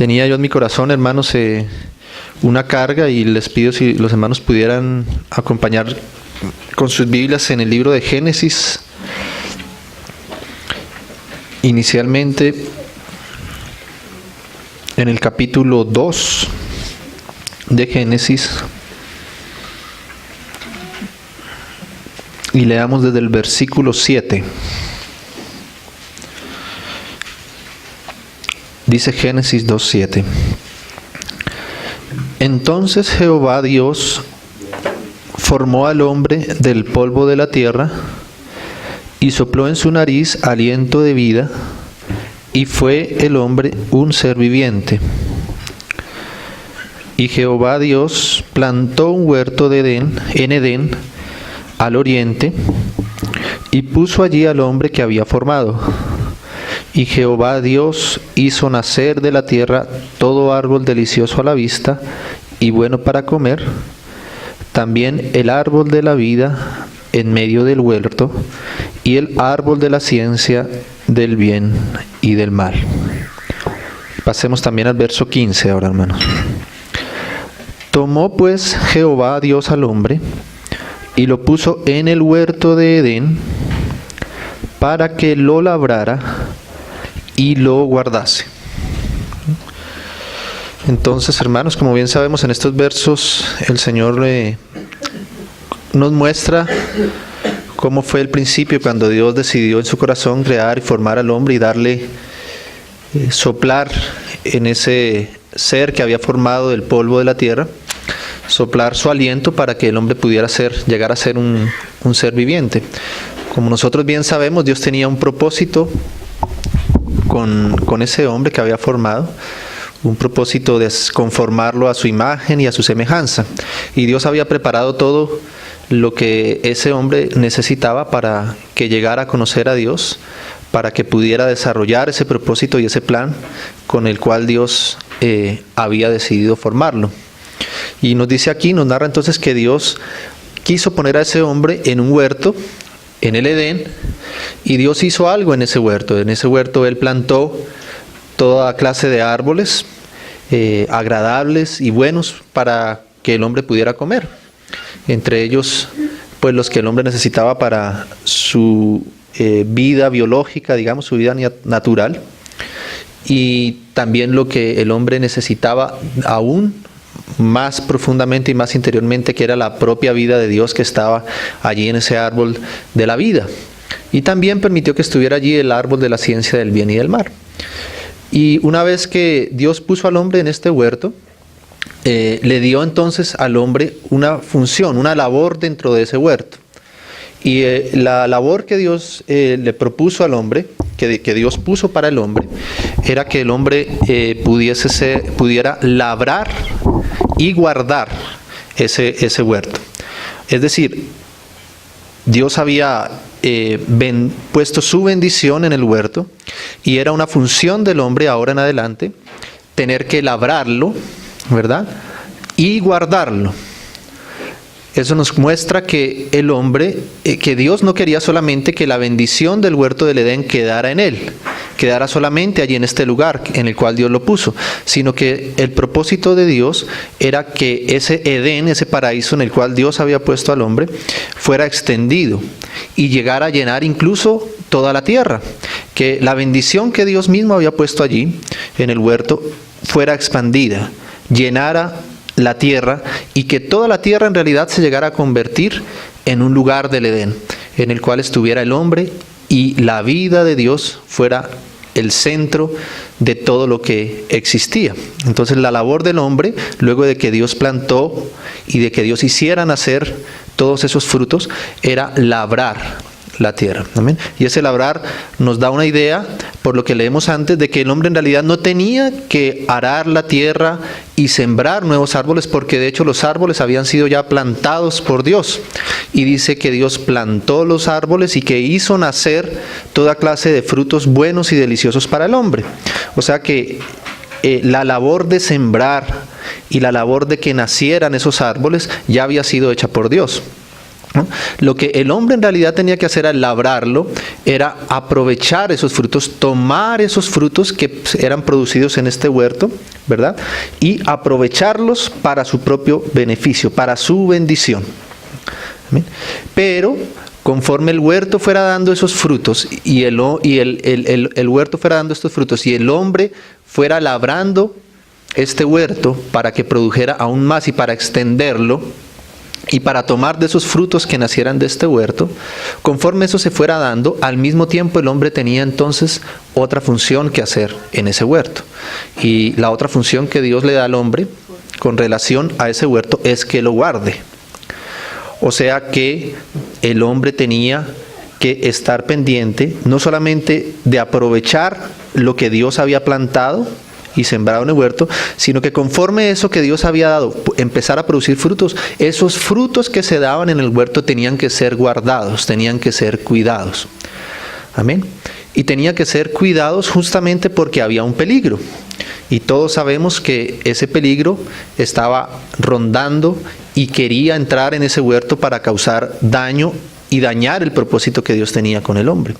Tenía yo en mi corazón, hermanos, una carga, y les pido si los hermanos pudieran acompañar con sus Biblias en el libro de Génesis. Inicialmente en el capítulo 2 de Génesis, y leamos desde el versículo 7. Dice Génesis 2:7. Entonces Jehová Dios formó al hombre del polvo de la tierra y sopló en su nariz aliento de vida, y fue el hombre un ser viviente. Y Jehová Dios plantó un huerto en Edén, al oriente, y puso allí al hombre que había formado. Y Jehová Dios hizo nacer de la tierra todo árbol delicioso a la vista y bueno para comer, también el árbol de la vida en medio del huerto, y el árbol de la ciencia del bien y del mal. Pasemos también al verso 15 ahora, hermanos. Tomó pues Jehová Dios al hombre y lo puso en el huerto de Edén para que lo labrara y lo guardase. Entonces, hermanos, como bien sabemos, en estos versos el Señor nos muestra cómo fue el principio cuando Dios decidió en su corazón crear y formar al hombre y darle, soplar en ese ser que había formado del polvo de la tierra, soplar su aliento para que el hombre pudiera llegar a ser un ser viviente. Como nosotros bien sabemos, Dios tenía un propósito con ese hombre que había formado, un propósito de conformarlo a su imagen y a su semejanza. Y Dios había preparado todo lo que ese hombre necesitaba para que llegara a conocer a Dios, para que pudiera desarrollar ese propósito y ese plan con el cual Dios había decidido formarlo. Y nos dice aquí, nos narra entonces que Dios quiso poner a ese hombre en un huerto, en el Edén, y Dios hizo algo en ese huerto. En ese huerto Él plantó toda clase de árboles agradables y buenos para que el hombre pudiera comer. Entre ellos, pues los que el hombre necesitaba para su vida biológica, digamos, su vida natural, y también lo que el hombre necesitaba aún más profundamente y más interiormente, que era la propia vida de Dios que estaba allí en ese árbol de la vida. Y también permitió que estuviera allí el árbol de la ciencia del bien y del mal. Y una vez que Dios puso al hombre en este huerto, le dio entonces al hombre una función, una labor dentro de ese huerto. Y la labor que Dios le propuso al hombre, que Dios puso para el hombre, era que el hombre pudiera labrar y guardar ese huerto. Es decir, Dios había puesto su bendición en el huerto, y era una función del hombre ahora en adelante tener que labrarlo, ¿verdad? Y guardarlo. Eso nos muestra que el hombre, que Dios no quería solamente que la bendición del huerto del Edén quedara en él, quedara solamente allí en este lugar en el cual Dios lo puso, sino que el propósito de Dios era que ese Edén, ese paraíso en el cual Dios había puesto al hombre, fuera extendido y llegara a llenar incluso toda la tierra, que la bendición que Dios mismo había puesto allí en el huerto fuera expandida, llenara la tierra, y que toda la tierra en realidad se llegara a convertir en un lugar del Edén, en el cual estuviera el hombre y la vida de Dios fuera el centro de todo lo que existía. Entonces la labor del hombre, luego de que Dios plantó y de que Dios hiciera nacer todos esos frutos, era labrar la tierra. ¿Amén? Y ese labrar nos da una idea, por lo que leemos antes, de que el hombre en realidad no tenía que arar la tierra y sembrar nuevos árboles, porque de hecho los árboles habían sido ya plantados por Dios. Y dice que Dios plantó los árboles y que hizo nacer toda clase de frutos buenos y deliciosos para el hombre. O sea que la labor de sembrar y la labor de que nacieran esos árboles ya había sido hecha por Dios. ¿no? Lo que el hombre en realidad tenía que hacer al labrarlo era aprovechar esos frutos, tomar esos frutos que eran producidos en este huerto, ¿verdad? Y aprovecharlos para su propio beneficio, para su bendición. ¿Amén? Pero conforme el huerto fuera dando esos frutos y el huerto fuera dando estos frutos y el hombre fuera labrando este huerto para que produjera aún más y para extenderlo, y para tomar de esos frutos que nacieran de este huerto, conforme eso se fuera dando, al mismo tiempo el hombre tenía entonces otra función que hacer en ese huerto. Y la otra función que Dios le da al hombre con relación a ese huerto es que lo guarde. O sea que el hombre tenía que estar pendiente no solamente de aprovechar lo que Dios había plantado y sembrado en el huerto, sino que conforme eso que Dios había dado, empezar a producir frutos, esos frutos que se daban en el huerto tenían que ser guardados, tenían que ser cuidados. Amén. Y tenía que ser cuidados justamente porque había un peligro. Y todos sabemos que ese peligro estaba rondando y quería entrar en ese huerto para causar daño y dañar el propósito que Dios tenía con el hombre.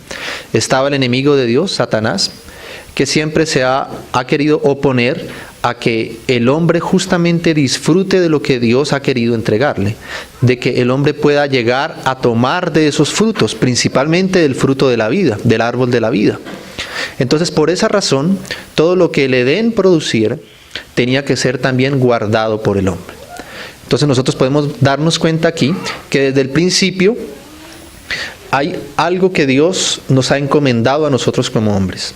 Estaba el enemigo de Dios, Satanás, que siempre se ha querido oponer a que el hombre justamente disfrute de lo que Dios ha querido entregarle, de que el hombre pueda llegar a tomar de esos frutos, principalmente del fruto de la vida, del árbol de la vida. Entonces, por esa razón, todo lo que el Edén produciera tenía que ser también guardado por el hombre. Entonces nosotros podemos darnos cuenta aquí que desde el principio hay algo que Dios nos ha encomendado a nosotros como hombres.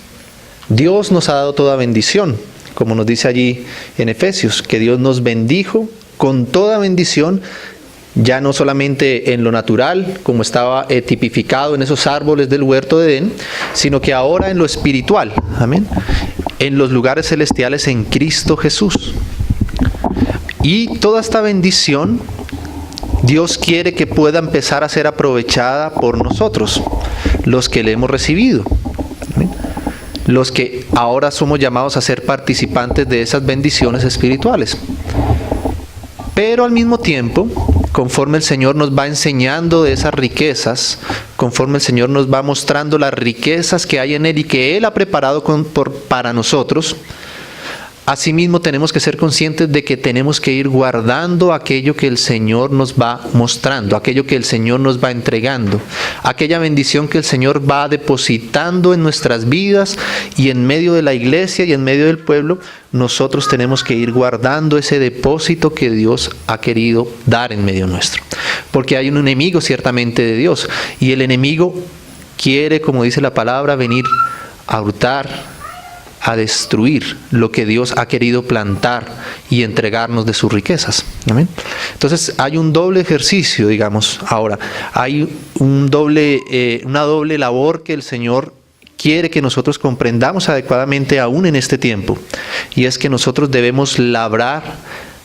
Dios nos ha dado toda bendición, como nos dice allí en Efesios, que Dios nos bendijo con toda bendición, ya no solamente en lo natural, como estaba tipificado en esos árboles del huerto de Edén, sino que ahora en lo espiritual, amén, en los lugares celestiales en Cristo Jesús. Y toda esta bendición, Dios quiere que pueda empezar a ser aprovechada por nosotros, los que le hemos recibido. ¿Amén? Los que ahora somos llamados a ser participantes de esas bendiciones espirituales. Pero al mismo tiempo, conforme el Señor nos va enseñando de esas riquezas, conforme el Señor nos va mostrando las riquezas que hay en Él y que Él ha preparado para nosotros, asimismo tenemos que ser conscientes de que tenemos que ir guardando aquello que el Señor nos va mostrando, aquello que el Señor nos va entregando, aquella bendición que el Señor va depositando en nuestras vidas y en medio de la iglesia y en medio del pueblo. Nosotros tenemos que ir guardando ese depósito que Dios ha querido dar en medio nuestro. Porque hay un enemigo ciertamente de Dios, y el enemigo quiere, como dice la palabra, venir a hurtar, a destruir lo que Dios ha querido plantar y entregarnos de sus riquezas. ¿Amén? Entonces hay un doble ejercicio, digamos, ahora. Hay una doble labor que el Señor quiere que nosotros comprendamos adecuadamente aún en este tiempo. Y es que nosotros debemos labrar,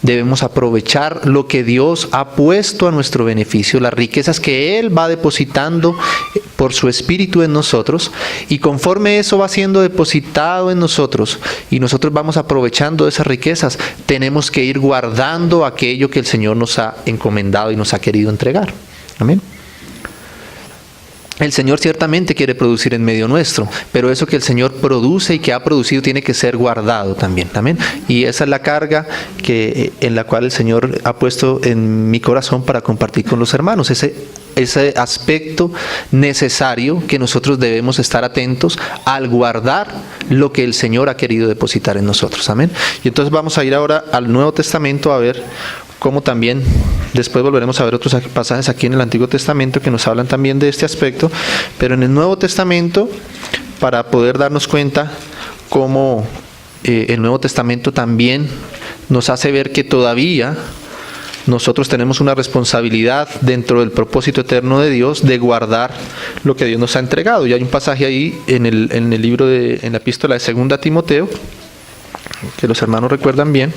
debemos aprovechar lo que Dios ha puesto a nuestro beneficio, las riquezas que Él va depositando por su Espíritu en nosotros, y conforme eso va siendo depositado en nosotros y nosotros vamos aprovechando esas riquezas, tenemos que ir guardando aquello que el Señor nos ha encomendado y nos ha querido entregar. Amén. El Señor ciertamente quiere producir en medio nuestro, pero eso que el Señor produce y que ha producido tiene que ser guardado también. Amén. Y esa es la carga en la cual el Señor ha puesto en mi corazón para compartir con los hermanos. Ese aspecto necesario que nosotros debemos estar atentos al guardar lo que el Señor ha querido depositar en nosotros. Amén. Y entonces vamos a ir ahora al Nuevo Testamento a ver cómo también, después volveremos a ver otros pasajes aquí en el Antiguo Testamento que nos hablan también de este aspecto, pero en el Nuevo Testamento, para poder darnos cuenta cómo el Nuevo Testamento también nos hace ver que todavía nosotros tenemos una responsabilidad dentro del propósito eterno de Dios de guardar lo que Dios nos ha entregado. Y hay un pasaje ahí en el libro en la epístola de 2 Timoteo, que los hermanos recuerdan bien.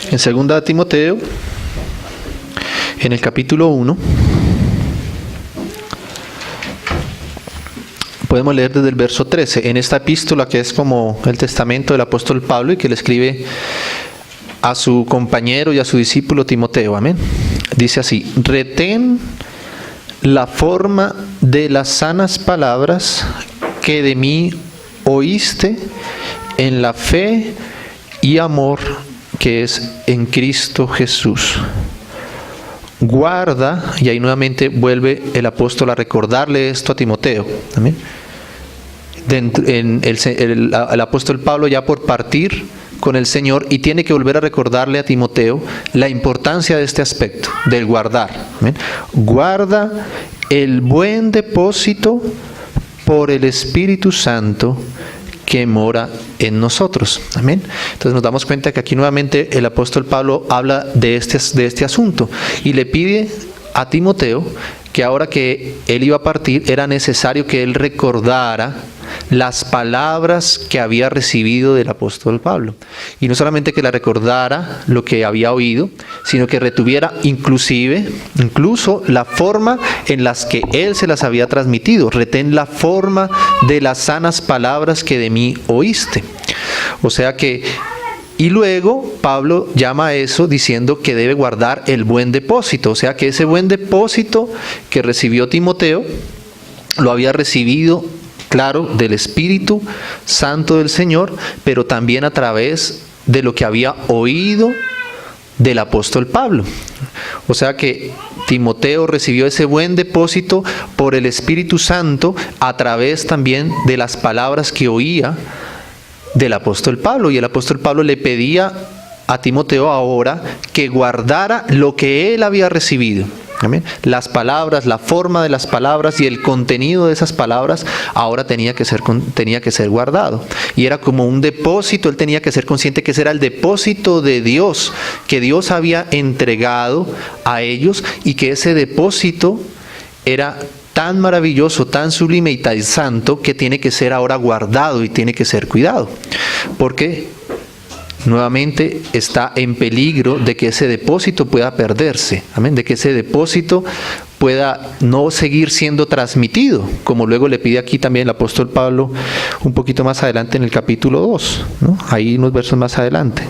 En 2 Timoteo, en el capítulo 1, Podemos leer desde el verso 13, en esta epístola que es como el testamento del apóstol Pablo y que le escribe a su compañero y a su discípulo Timoteo. Amén. Dice así: retén la forma de las sanas palabras que de mí oíste en la fe y amor que es en Cristo Jesús. Guarda, y ahí nuevamente vuelve el apóstol a recordarle esto a Timoteo. Amén. El apóstol Pablo ya por partir con el Señor y tiene que volver a recordarle a Timoteo la importancia de este aspecto, del guardar. Amén. Guarda el buen depósito por el Espíritu Santo que mora en nosotros. Amén. Entonces nos damos cuenta que aquí nuevamente el apóstol Pablo habla de este asunto y le pide a Timoteo que ahora que él iba a partir era necesario que él recordara las palabras que había recibido del apóstol Pablo. Y no solamente que la recordara lo que había oído, sino que retuviera incluso la forma en las que él se las había transmitido. Retén la forma de las sanas palabras que de mí oíste. O sea que, y luego Pablo llama a eso diciendo que debe guardar el buen depósito. O sea que ese buen depósito que recibió Timoteo, lo había recibido, claro, del Espíritu Santo del Señor, pero también a través de lo que había oído del apóstol Pablo. O sea que Timoteo recibió ese buen depósito por el Espíritu Santo a través también de las palabras que oía del apóstol Pablo. Y el apóstol Pablo le pedía a Timoteo ahora que guardara lo que él había recibido. Amén. Las palabras, la forma de las palabras y el contenido de esas palabras ahora tenía que ser guardado. Y era como un depósito, él tenía que ser consciente que ese era el depósito de Dios, que Dios había entregado a ellos y que ese depósito era tan maravilloso, tan sublime y tan santo que tiene que ser ahora guardado y tiene que ser cuidado. Porque nuevamente está en peligro de que ese depósito pueda perderse, amén, de que ese depósito pueda no seguir siendo transmitido, como luego le pide aquí también el apóstol Pablo un poquito más adelante en el capítulo 2, ¿no? Ahí unos versos más adelante.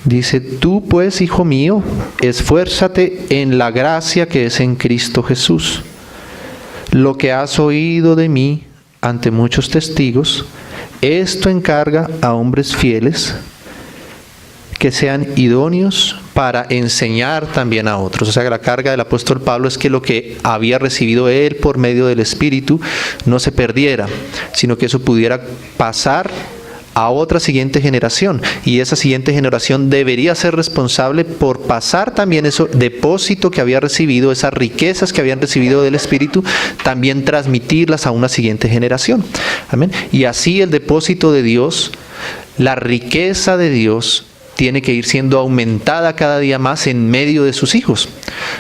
Dice: tú pues, hijo mío, esfuérzate en la gracia que es en Cristo Jesús. Lo que has oído de mí ante muchos testigos, esto encarga a hombres fieles que sean idóneos para enseñar también a otros. O sea que la carga del apóstol Pablo es que lo que había recibido él por medio del Espíritu no se perdiera, sino que eso pudiera pasar a otra siguiente generación, y esa siguiente generación debería ser responsable por pasar también ese depósito que había recibido, esas riquezas que habían recibido del Espíritu, también transmitirlas a una siguiente generación. Amén. Y así el depósito de Dios, la riqueza de Dios, tiene que ir siendo aumentada cada día más en medio de sus hijos.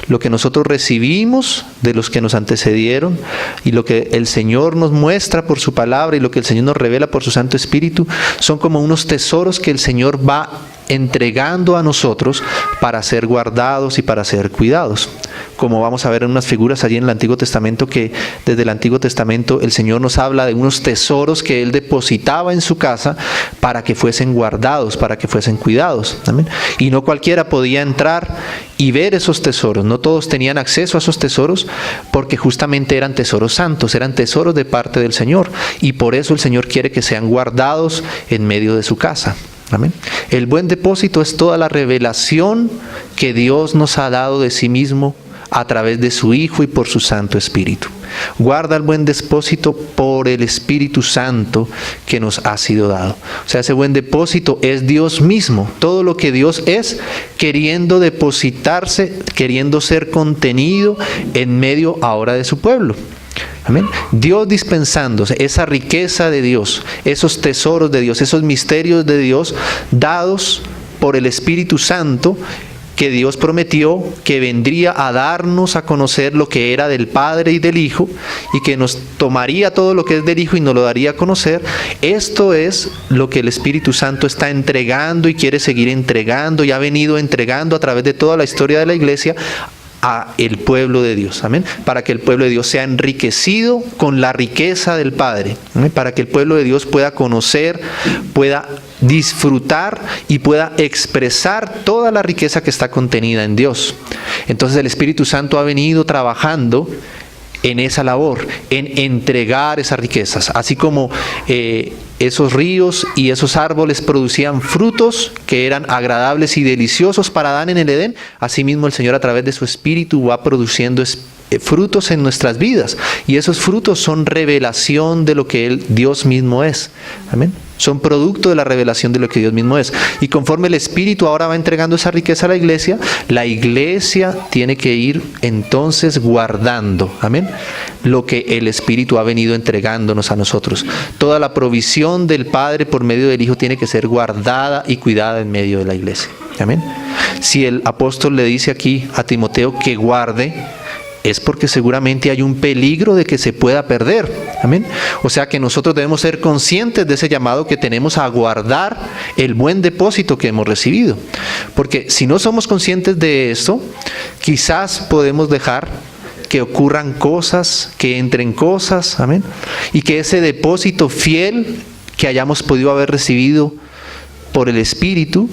Lo que nosotros recibimos de los que nos antecedieron y lo que el Señor nos muestra por su palabra y lo que el Señor nos revela por su Santo Espíritu son como unos tesoros que el Señor va entregando a nosotros para ser guardados y para ser cuidados. Como vamos a ver en unas figuras allí en el Antiguo Testamento, que desde el Antiguo Testamento el Señor nos habla de unos tesoros que Él depositaba en su casa para que fuesen guardados, para que fuesen cuidados. ¿Amén? Y no cualquiera podía entrar y ver esos tesoros. No todos tenían acceso a esos tesoros porque justamente eran tesoros santos, eran tesoros de parte del Señor. Y por eso el Señor quiere que sean guardados en medio de su casa. Amén. El buen depósito es toda la revelación que Dios nos ha dado de sí mismo a través de su Hijo y por su Santo Espíritu. Guarda el buen depósito por el Espíritu Santo que nos ha sido dado. O sea, ese buen depósito es Dios mismo. Todo lo que Dios es, queriendo depositarse, queriendo ser contenido en medio ahora de su pueblo. Amén. Dios dispensándose esa riqueza de Dios, esos tesoros de Dios, esos misterios de Dios dados por el Espíritu Santo, que Dios prometió que vendría a darnos a conocer lo que era del Padre y del Hijo, y que nos tomaría todo lo que es del Hijo y nos lo daría a conocer. Esto es lo que el Espíritu Santo está entregando y quiere seguir entregando y ha venido entregando a través de toda la historia de la Iglesia a el pueblo de Dios, amén, para que el pueblo de Dios sea enriquecido con la riqueza del Padre, amén, para que el pueblo de Dios pueda conocer, pueda disfrutar y pueda expresar toda la riqueza que está contenida en Dios. Entonces el Espíritu Santo ha venido trabajando en esa labor, en entregar esas riquezas, así como esos ríos y esos árboles producían frutos que eran agradables y deliciosos para Adán en el Edén. Asimismo el Señor a través de su Espíritu va produciendo frutos en nuestras vidas, y esos frutos son revelación de lo que Dios mismo es. Amén. Son producto de la revelación de lo que Dios mismo es. Y conforme el Espíritu ahora va entregando esa riqueza a la iglesia tiene que ir entonces guardando, amén, lo que el Espíritu ha venido entregándonos a nosotros. Toda la provisión del Padre por medio del Hijo tiene que ser guardada y cuidada en medio de la iglesia. Amén. Si el apóstol le dice aquí a Timoteo que guarde, es porque seguramente hay un peligro de que se pueda perder. Amén. O sea que nosotros debemos ser conscientes de ese llamado que tenemos a guardar el buen depósito que hemos recibido. Porque si no somos conscientes de esto, quizás podemos dejar que ocurran cosas, que entren cosas, amén, y que ese depósito fiel que hayamos podido haber recibido por el Espíritu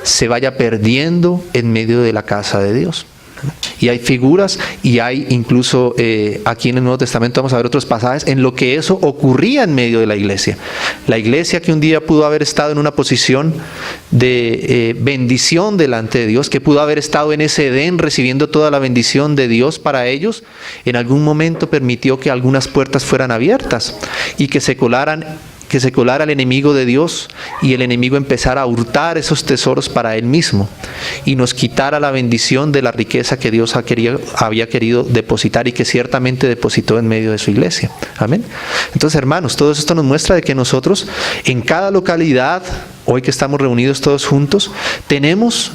se vaya perdiendo en medio de la casa de Dios. Y hay figuras y hay incluso aquí en el Nuevo Testamento vamos a ver otros pasajes en lo que eso ocurría en medio de la iglesia. La iglesia que un día pudo haber estado en una posición de bendición delante de Dios, que pudo haber estado en ese Edén recibiendo toda la bendición de Dios para ellos, en algún momento permitió que algunas puertas fueran abiertas y que se colara el enemigo de Dios, y el enemigo empezara a hurtar esos tesoros para él mismo y nos quitara la bendición de la riqueza que Dios había querido depositar y que ciertamente depositó en medio de su iglesia. Amén. Entonces, hermanos, todo esto nos muestra de que nosotros en cada localidad, hoy que estamos reunidos todos juntos, tenemos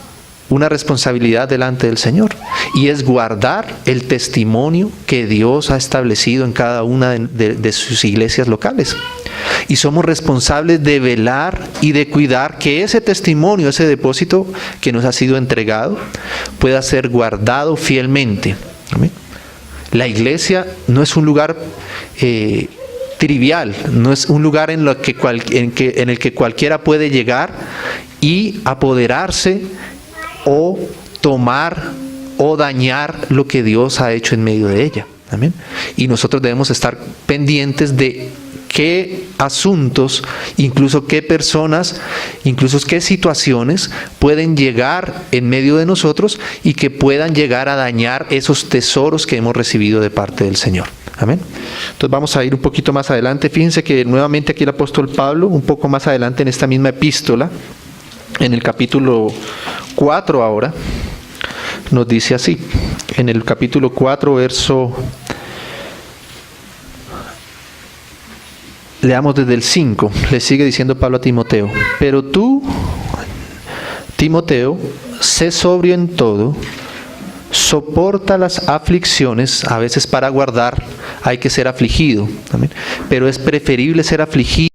una responsabilidad delante del Señor, y es guardar el testimonio que Dios ha establecido en cada una de sus iglesias locales. Y somos responsables de velar y de cuidar que ese testimonio, ese depósito que nos ha sido entregado, pueda ser guardado fielmente. ¿Amén? La iglesia no es un lugar trivial, no es un lugar en el que cualquiera puede llegar y apoderarse o tomar o dañar lo que Dios ha hecho en medio de ella. Amén. Y nosotros debemos estar pendientes de qué asuntos, incluso qué personas, incluso qué situaciones pueden llegar en medio de nosotros y que puedan llegar a dañar esos tesoros que hemos recibido de parte del Señor. Amén. Entonces vamos a ir un poquito más adelante. Fíjense que nuevamente aquí el apóstol Pablo, un poco más adelante en esta misma epístola, en el capítulo 4 ahora, nos dice así, en el capítulo 4, verso, leamos desde el 5, le sigue diciendo Pablo a Timoteo: pero tú, Timoteo, sé sobrio en todo, soporta las aflicciones. A veces para guardar hay que ser afligido, amén, pero es preferible ser afligido,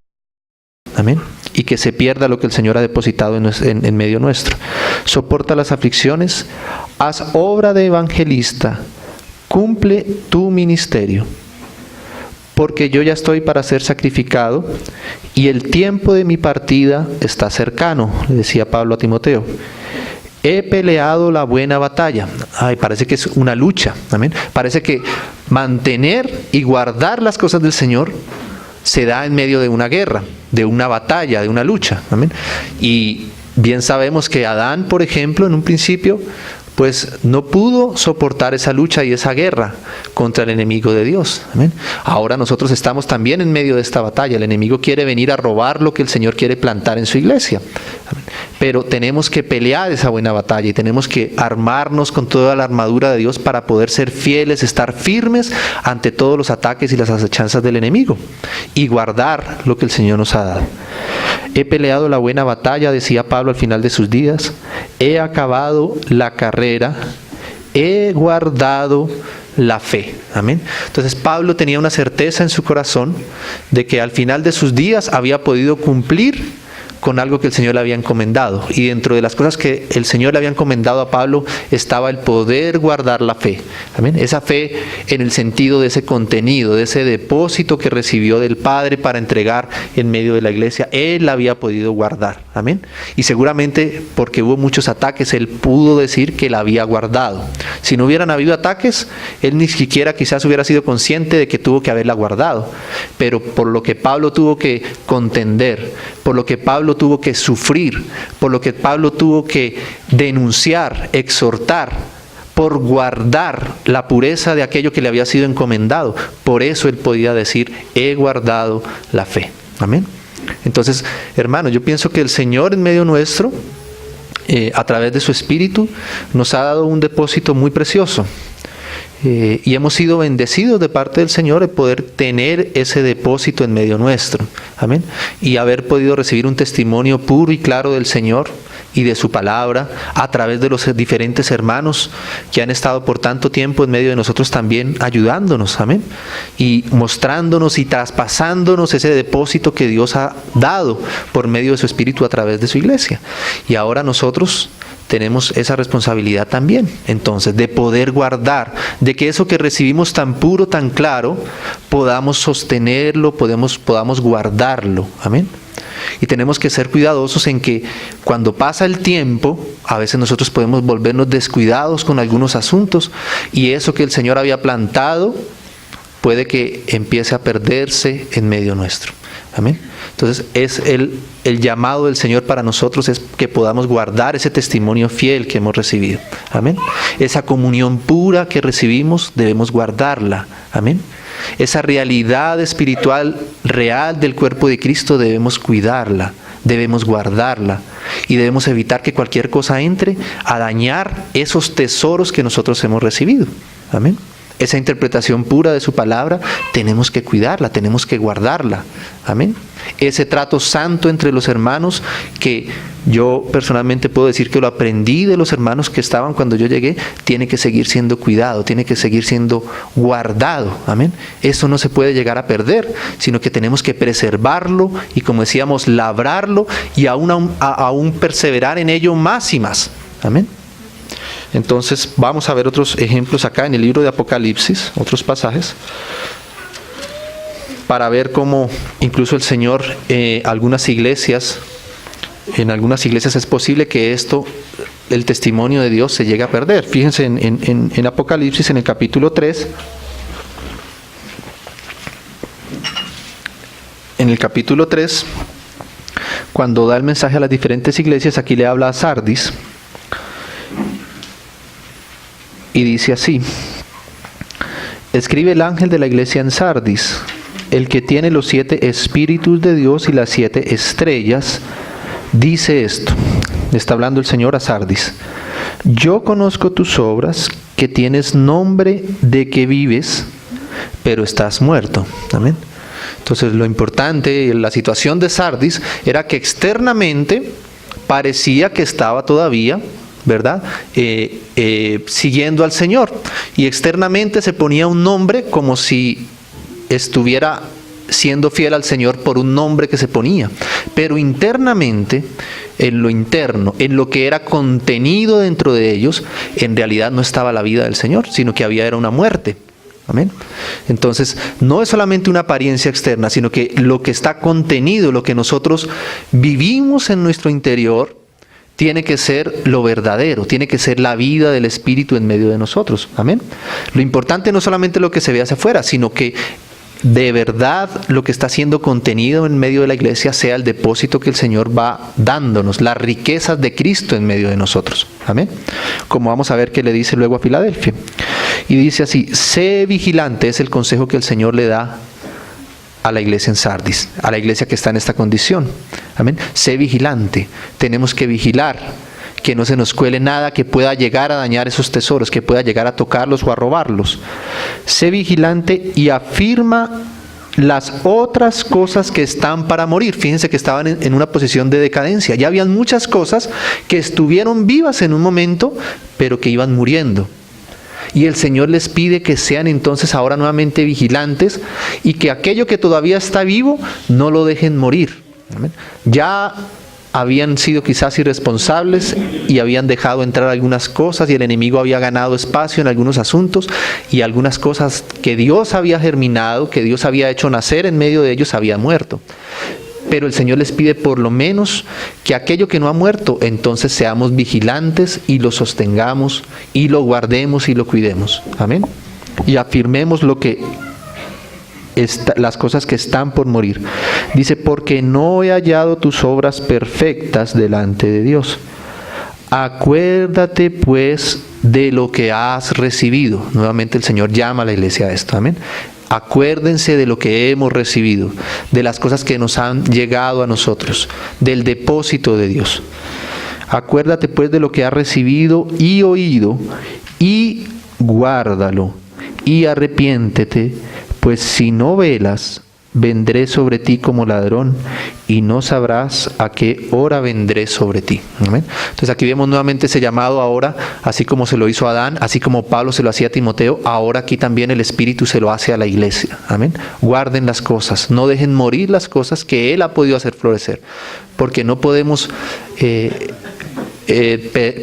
amén, y que se pierda lo que el Señor ha depositado en medio nuestro. Soporta las aflicciones, haz obra de evangelista, cumple tu ministerio, porque yo ya estoy para ser sacrificado y el tiempo de mi partida está cercano, le decía Pablo a Timoteo. He peleado la buena batalla. Parece que es una lucha, amén. Parece que mantener y guardar las cosas del Señor se da en medio de una guerra, de una batalla, de una lucha. Amén. Y bien sabemos que Adán, por ejemplo, en un principio, pues no pudo soportar esa lucha y esa guerra contra el enemigo de Dios. Amén. Ahora nosotros estamos también en medio de esta batalla. El enemigo quiere venir a robar lo que el Señor quiere plantar en su iglesia. Amén. Pero tenemos que pelear esa buena batalla y tenemos que armarnos con toda la armadura de Dios para poder ser fieles, estar firmes ante todos los ataques y las acechanzas del enemigo y guardar lo que el Señor nos ha dado. He peleado la buena batalla, decía Pablo al final de sus días. He acabado la carrera. He guardado la fe. Amén. Entonces Pablo tenía una certeza en su corazón de que al final de sus días había podido cumplir con algo que el Señor le había encomendado. Y dentro de las cosas que el Señor le había encomendado a Pablo estaba el poder guardar la fe. Amén. Esa fe en el sentido de ese contenido, de ese depósito que recibió del Padre para entregar en medio de la iglesia, él la había podido guardar. Amén. Y seguramente porque hubo muchos ataques, él pudo decir que la había guardado. Si no hubieran habido ataques, él ni siquiera quizás hubiera sido consciente de que tuvo que haberla guardado. Pero por lo que Pablo tuvo que contender, por lo que Pablo tuvo que sufrir, por lo que Pablo tuvo que denunciar, exhortar, por guardar la pureza de aquello que le había sido encomendado, por eso él podía decir, he guardado la fe. Amén. Entonces, hermanos, yo pienso que el Señor en medio nuestro, a través de su Espíritu, nos ha dado un depósito muy precioso. Y hemos sido bendecidos de parte del Señor de poder tener ese depósito en medio nuestro. Amén. Y haber podido recibir un testimonio puro y claro del Señor y de su palabra a través de los diferentes hermanos que han estado por tanto tiempo en medio de nosotros también ayudándonos. Amén. Y mostrándonos y traspasándonos ese depósito que Dios ha dado por medio de su Espíritu a través de su iglesia. Y ahora nosotros tenemos esa responsabilidad también, entonces, de poder guardar, de que eso que recibimos tan puro, tan claro, podamos sostenerlo, podamos guardarlo. Amén. Y tenemos que ser cuidadosos en que cuando pasa el tiempo, a veces nosotros podemos volvernos descuidados con algunos asuntos, y eso que el Señor había plantado puede que empiece a perderse en medio nuestro. Amén. Entonces es el llamado del Señor para nosotros es que podamos guardar ese testimonio fiel que hemos recibido. Amén. Esa comunión pura que recibimos debemos guardarla. Amén. Esa realidad espiritual real del cuerpo de Cristo debemos cuidarla, debemos guardarla y debemos evitar que cualquier cosa entre a dañar esos tesoros que nosotros hemos recibido. Amén. Esa interpretación pura de su palabra, tenemos que cuidarla, tenemos que guardarla. Amén. Ese trato santo entre los hermanos, que yo personalmente puedo decir que lo aprendí de los hermanos que estaban cuando yo llegué, tiene que seguir siendo cuidado, tiene que seguir siendo guardado. Amén. Eso no se puede llegar a perder, sino que tenemos que preservarlo y, como decíamos, labrarlo y aún perseverar en ello más y más. Amén. Entonces vamos a ver otros ejemplos acá en el libro de Apocalipsis, otros pasajes, para ver cómo incluso el Señor, en algunas iglesias es posible que el testimonio de Dios se llegue a perder. Fíjense en Apocalipsis, en el capítulo 3, en el capítulo 3, cuando da el mensaje a las diferentes iglesias, aquí le habla a Sardis. Y dice así: escribe el ángel de la iglesia en Sardis, el que tiene los 7 espíritus de Dios y las 7 estrellas, dice esto. Le está hablando el Señor a Sardis: yo conozco tus obras, que tienes nombre de que vives, pero estás muerto. Amén. Entonces lo importante, la situación de Sardis era que externamente parecía que estaba todavía, ¿verdad? Siguiendo al Señor, y externamente se ponía un nombre como si estuviera siendo fiel al Señor por un nombre que se ponía, pero internamente, en lo interno, en lo que era contenido dentro de ellos, en realidad no estaba la vida del Señor, sino que era una muerte. Amén. Entonces, no es solamente una apariencia externa, sino que lo que está contenido, lo que nosotros vivimos en nuestro interior, tiene que ser lo verdadero, tiene que ser la vida del Espíritu en medio de nosotros. Amén. Lo importante no es solamente lo que se ve hacia afuera, sino que de verdad lo que está siendo contenido en medio de la iglesia sea el depósito que el Señor va dándonos, las riquezas de Cristo en medio de nosotros. Amén. Como vamos a ver que le dice luego a Filadelfia. Y dice así: sé vigilante, es el consejo que el Señor le da a la iglesia en Sardis, a la iglesia que está en esta condición. Amén. Sé vigilante. Tenemos que vigilar que no se nos cuele nada que pueda llegar a dañar esos tesoros, que pueda llegar a tocarlos o a robarlos. Sé vigilante y afirma las otras cosas que están para morir. Fíjense que estaban en una posición de decadencia. Ya habían muchas cosas que estuvieron vivas en un momento, pero que iban muriendo. Y el Señor les pide que sean entonces ahora nuevamente vigilantes y que aquello que todavía está vivo no lo dejen morir. ¿Amén? Ya habían sido quizás irresponsables y habían dejado entrar algunas cosas, y el enemigo había ganado espacio en algunos asuntos, y algunas cosas que Dios había germinado, que Dios había hecho nacer en medio de ellos, habían muerto. Pero el Señor les pide por lo menos que aquello que no ha muerto, entonces seamos vigilantes y lo sostengamos y lo guardemos y lo cuidemos. Amén. Y afirmemos las cosas que están por morir. Dice, porque no he hallado tus obras perfectas delante de Dios. Acuérdate pues de lo que has recibido. Nuevamente el Señor llama a la iglesia a esto. Amén. Acuérdense de lo que hemos recibido, de las cosas que nos han llegado a nosotros, del depósito de Dios. Acuérdate pues de lo que has recibido y oído, y guárdalo, y arrepiéntete, pues si no velas, vendré sobre ti como ladrón, y no sabrás a qué hora vendré sobre ti. ¿Amén? Entonces aquí vemos nuevamente ese llamado ahora, así como se lo hizo a Adán, así como Pablo se lo hacía a Timoteo, ahora aquí también el Espíritu se lo hace a la iglesia. Amén. Guarden las cosas, no dejen morir las cosas que Él ha podido hacer florecer, porque no podemos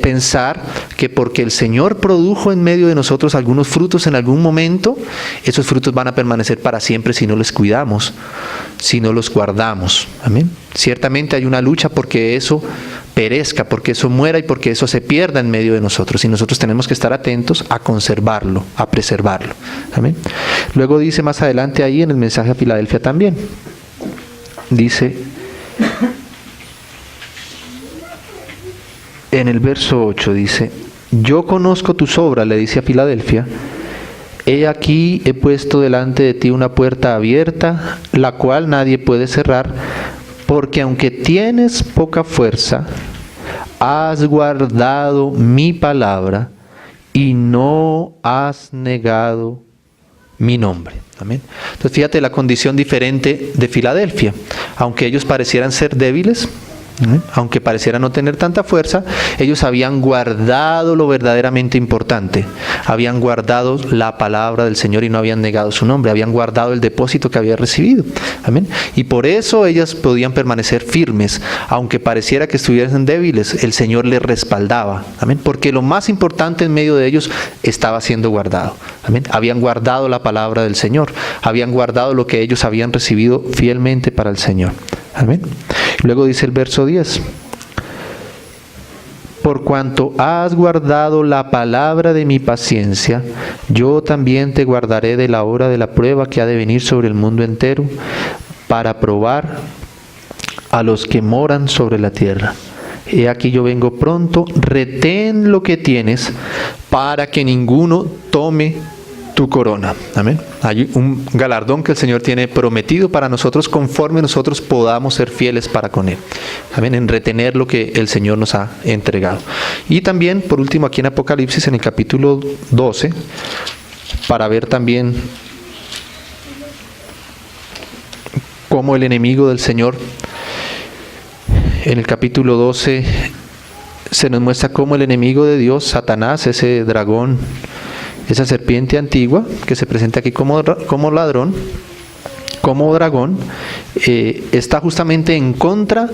pensar que porque el Señor produjo en medio de nosotros algunos frutos en algún momento, esos frutos van a permanecer para siempre si no los cuidamos, si no los guardamos. Amén. Ciertamente hay una lucha porque eso perezca, porque eso muera y porque eso se pierda en medio de nosotros, y nosotros tenemos que estar atentos a conservarlo, a preservarlo. Amén. Luego dice más adelante ahí en el mensaje a Filadelfia también, dice en el verso 8, dice, yo conozco tus obras, le dice a Filadelfia, he aquí he puesto delante de ti una puerta abierta, la cual nadie puede cerrar, porque aunque tienes poca fuerza, has guardado mi palabra y no has negado mi nombre. Amén. Entonces fíjate la condición diferente de Filadelfia. Aunque ellos parecieran ser débiles, aunque pareciera no tener tanta fuerza, ellos habían guardado lo verdaderamente importante. Habían guardado la palabra del Señor y no habían negado su nombre. Habían guardado el depósito que había recibido. Amén. Y por eso ellas podían permanecer firmes. Aunque pareciera que estuviesen débiles, el Señor les respaldaba. Amén. Porque lo más importante en medio de ellos estaba siendo guardado. Amén. Habían guardado la palabra del Señor. Habían guardado lo que ellos habían recibido fielmente para el Señor. Amén. Luego dice el verso 10. Por cuanto has guardado la palabra de mi paciencia, yo también te guardaré de la hora de la prueba que ha de venir sobre el mundo entero, para probar a los que moran sobre la tierra. He aquí yo vengo pronto, retén lo que tienes, para que ninguno tome tu corona. Amén. Hay un galardón que el Señor tiene prometido para nosotros conforme nosotros podamos ser fieles para con Él. Amén. En retener lo que el Señor nos ha entregado. Y también, por último, aquí en Apocalipsis, en el capítulo 12, para ver también cómo el enemigo del Señor, en el capítulo 12, se nos muestra cómo el enemigo de Dios, Satanás, ese dragón, esa serpiente antigua que se presenta aquí como ladrón, como dragón, está justamente en contra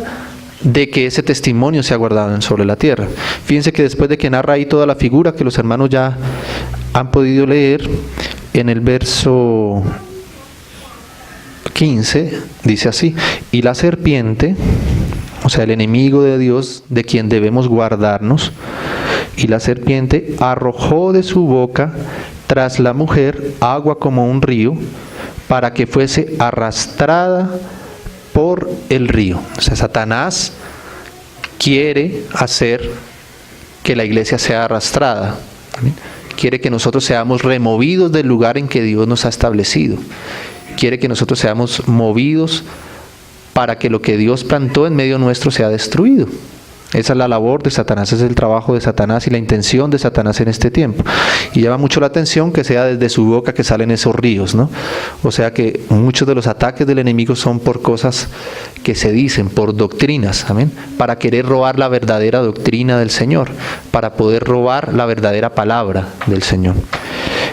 de que ese testimonio sea guardado sobre la tierra. Fíjense que después de que narra ahí toda la figura que los hermanos ya han podido leer, en el verso 15 dice así: y la serpiente, o sea, el enemigo de Dios, de quien debemos guardarnos, y la serpiente arrojó de su boca tras la mujer agua como un río, para que fuese arrastrada por el río. O sea, Satanás quiere hacer que la iglesia sea arrastrada. ¿Amén? Quiere que nosotros seamos removidos del lugar en que Dios nos ha establecido. Quiere que nosotros seamos movidos para que lo que Dios plantó en medio nuestro sea destruido. Esa es la labor de Satanás, ese es el trabajo de Satanás y la intención de Satanás en este tiempo. Y llama mucho la atención que sea desde su boca que salen esos ríos, ¿no? O sea que muchos de los ataques del enemigo son por cosas que se dicen, por doctrinas, amén, para querer robar la verdadera doctrina del Señor, para poder robar la verdadera palabra del Señor.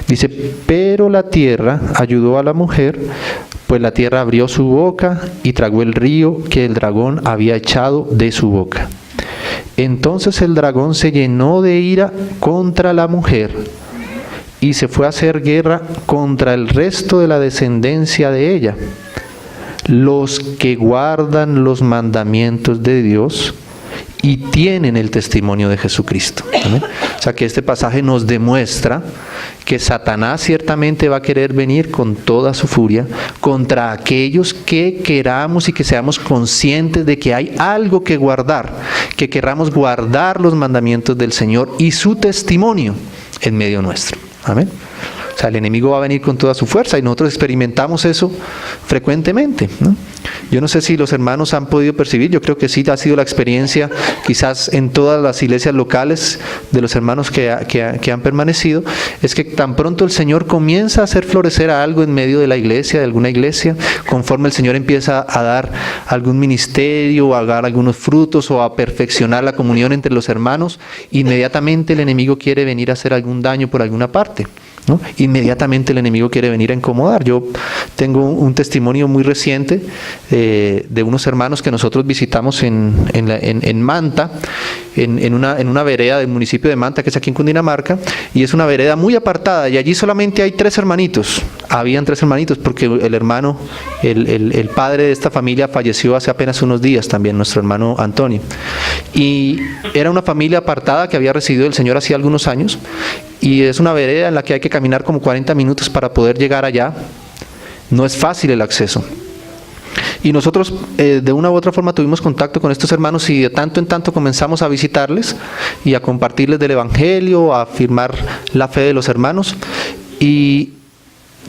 Dice, pero la tierra ayudó a la mujer pues la tierra abrió su boca y tragó el río que el dragón había echado de su boca. Entonces el dragón se llenó de ira contra la mujer y se fue a hacer guerra contra el resto de la descendencia de ella, los que guardan los mandamientos de Dios y tienen el testimonio de Jesucristo. ¿Amén? O sea que este pasaje nos demuestra que Satanás ciertamente va a querer venir con toda su furia contra aquellos que queramos y que seamos conscientes de que hay algo que guardar, que querramos guardar los mandamientos del Señor y su testimonio en medio nuestro. Amén. O sea, el enemigo va a venir con toda su fuerza y nosotros experimentamos eso frecuentemente, ¿no? Yo no sé si los hermanos han podido percibir, yo creo que sí ha sido la experiencia quizás en todas las iglesias locales de los hermanos que han permanecido, es que tan pronto el Señor comienza a hacer florecer a algo en medio de la iglesia, de alguna iglesia, conforme el Señor empieza a dar algún ministerio, o a dar algunos frutos o a perfeccionar la comunión entre los hermanos, inmediatamente el enemigo quiere venir a hacer algún daño por alguna parte, ¿no? Inmediatamente el enemigo quiere venir a incomodar. Yo tengo un testimonio muy reciente de unos hermanos que nosotros visitamos en Manta, en una vereda del municipio de Manta, que es aquí en Cundinamarca, y es una vereda muy apartada, y allí solamente hay 3 hermanitos. Habían 3 hermanitos porque el hermano, el padre de esta familia falleció hace apenas unos días también, nuestro hermano Antonio. Y era una familia apartada que había recibido el Señor hacía algunos años, y es una vereda en la que hay que caminar como 40 minutos para poder llegar allá. No es fácil el acceso. Y nosotros de una u otra forma tuvimos contacto con estos hermanos y de tanto en tanto comenzamos a visitarles y a compartirles del Evangelio, a afirmar la fe de los hermanos. Y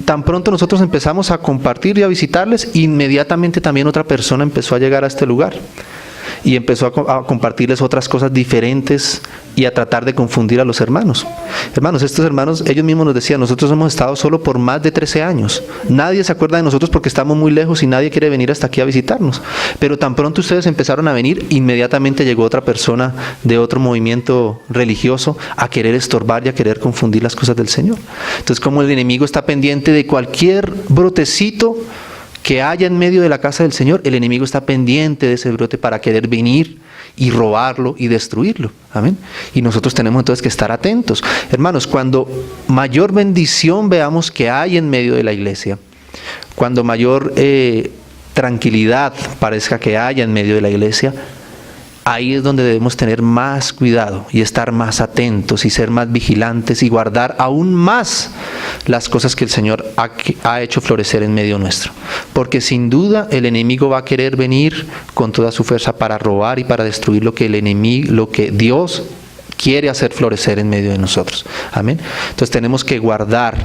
tan pronto nosotros empezamos a compartir y a visitarles, inmediatamente también otra persona empezó a llegar a este lugar. Y empezó a compartirles otras cosas diferentes y a tratar de confundir a los hermanos. Hermanos, estos hermanos, ellos mismos nos decían, nosotros hemos estado solo por más de 13 años. Nadie se acuerda de nosotros porque estamos muy lejos y nadie quiere venir hasta aquí a visitarnos. Pero tan pronto ustedes empezaron a venir, inmediatamente llegó otra persona de otro movimiento religioso a querer estorbar y a querer confundir las cosas del Señor. Entonces, como el enemigo está pendiente de cualquier brotecito que haya en medio de la casa del Señor, el enemigo está pendiente de ese brote para querer venir y robarlo y destruirlo. Amén. Y nosotros tenemos entonces que estar atentos. Hermanos, cuando mayor bendición veamos que hay en medio de la iglesia, cuando mayor tranquilidad parezca que haya en medio de la iglesia, ahí es donde debemos tener más cuidado y estar más atentos y ser más vigilantes y guardar aún más las cosas que el Señor ha hecho florecer en medio nuestro. Porque sin duda el enemigo va a querer venir con toda su fuerza para robar y para destruir lo que Dios quiere hacer florecer en medio de nosotros. Amén. Entonces tenemos que guardar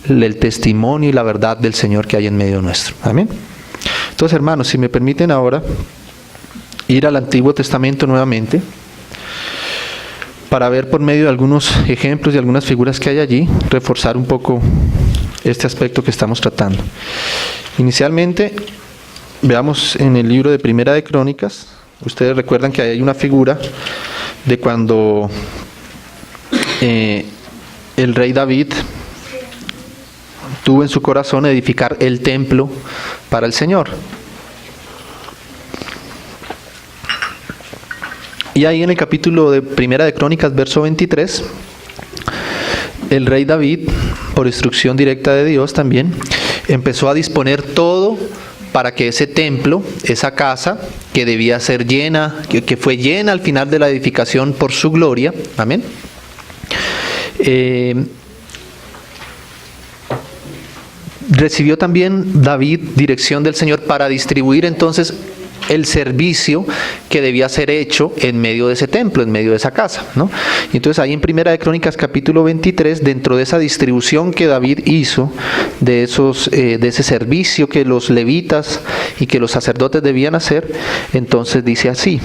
el testimonio y la verdad del Señor que hay en medio nuestro. Amén. Entonces, hermanos, si me permiten ahora ir al Antiguo Testamento nuevamente para ver por medio de algunos ejemplos y algunas figuras que hay allí, reforzar un poco este aspecto que estamos tratando. Inicialmente, veamos en el libro de Primera de Crónicas. Ustedes recuerdan que hay una figura de cuando el rey David tuvo en su corazón edificar el templo para el Señor. Y ahí en el capítulo de Primera de Crónicas, verso 23, el rey David, por instrucción directa de Dios también, empezó a disponer todo para que ese templo, esa casa, que debía ser llena, que fue llena al final de la edificación por su gloria, amén, recibió también David dirección del Señor para distribuir entonces el servicio que debía ser hecho en medio de ese templo, en medio de esa casa, ¿no? Y entonces ahí en Primera de Crónicas capítulo 23, dentro de esa distribución que David hizo de ese servicio que los levitas y que los sacerdotes debían hacer, entonces dice así,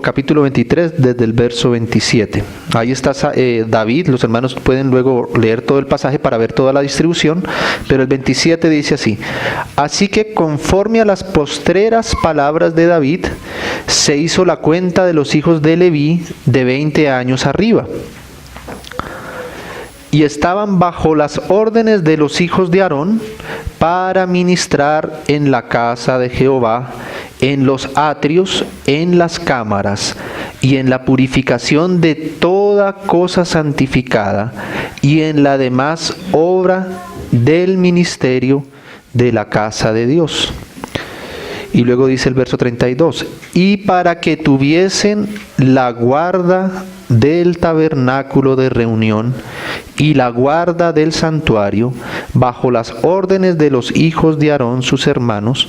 capítulo 23 desde el verso 27. Ahí está David, los hermanos pueden luego leer todo el pasaje para ver toda la distribución, pero el 27 dice así: así que conforme a las postreras palabras de David, se hizo la cuenta de los hijos de Leví de 20 años arriba, y estaban bajo las órdenes de los hijos de Aarón, para ministrar en la casa de Jehová, en los atrios, en las cámaras, y en la purificación de toda cosa santificada, y en la demás obra del ministerio de la casa de Dios. Y luego dice el verso 32, y para que tuviesen la guarda del tabernáculo de reunión y la guarda del santuario, bajo las órdenes de los hijos de Aarón, sus hermanos,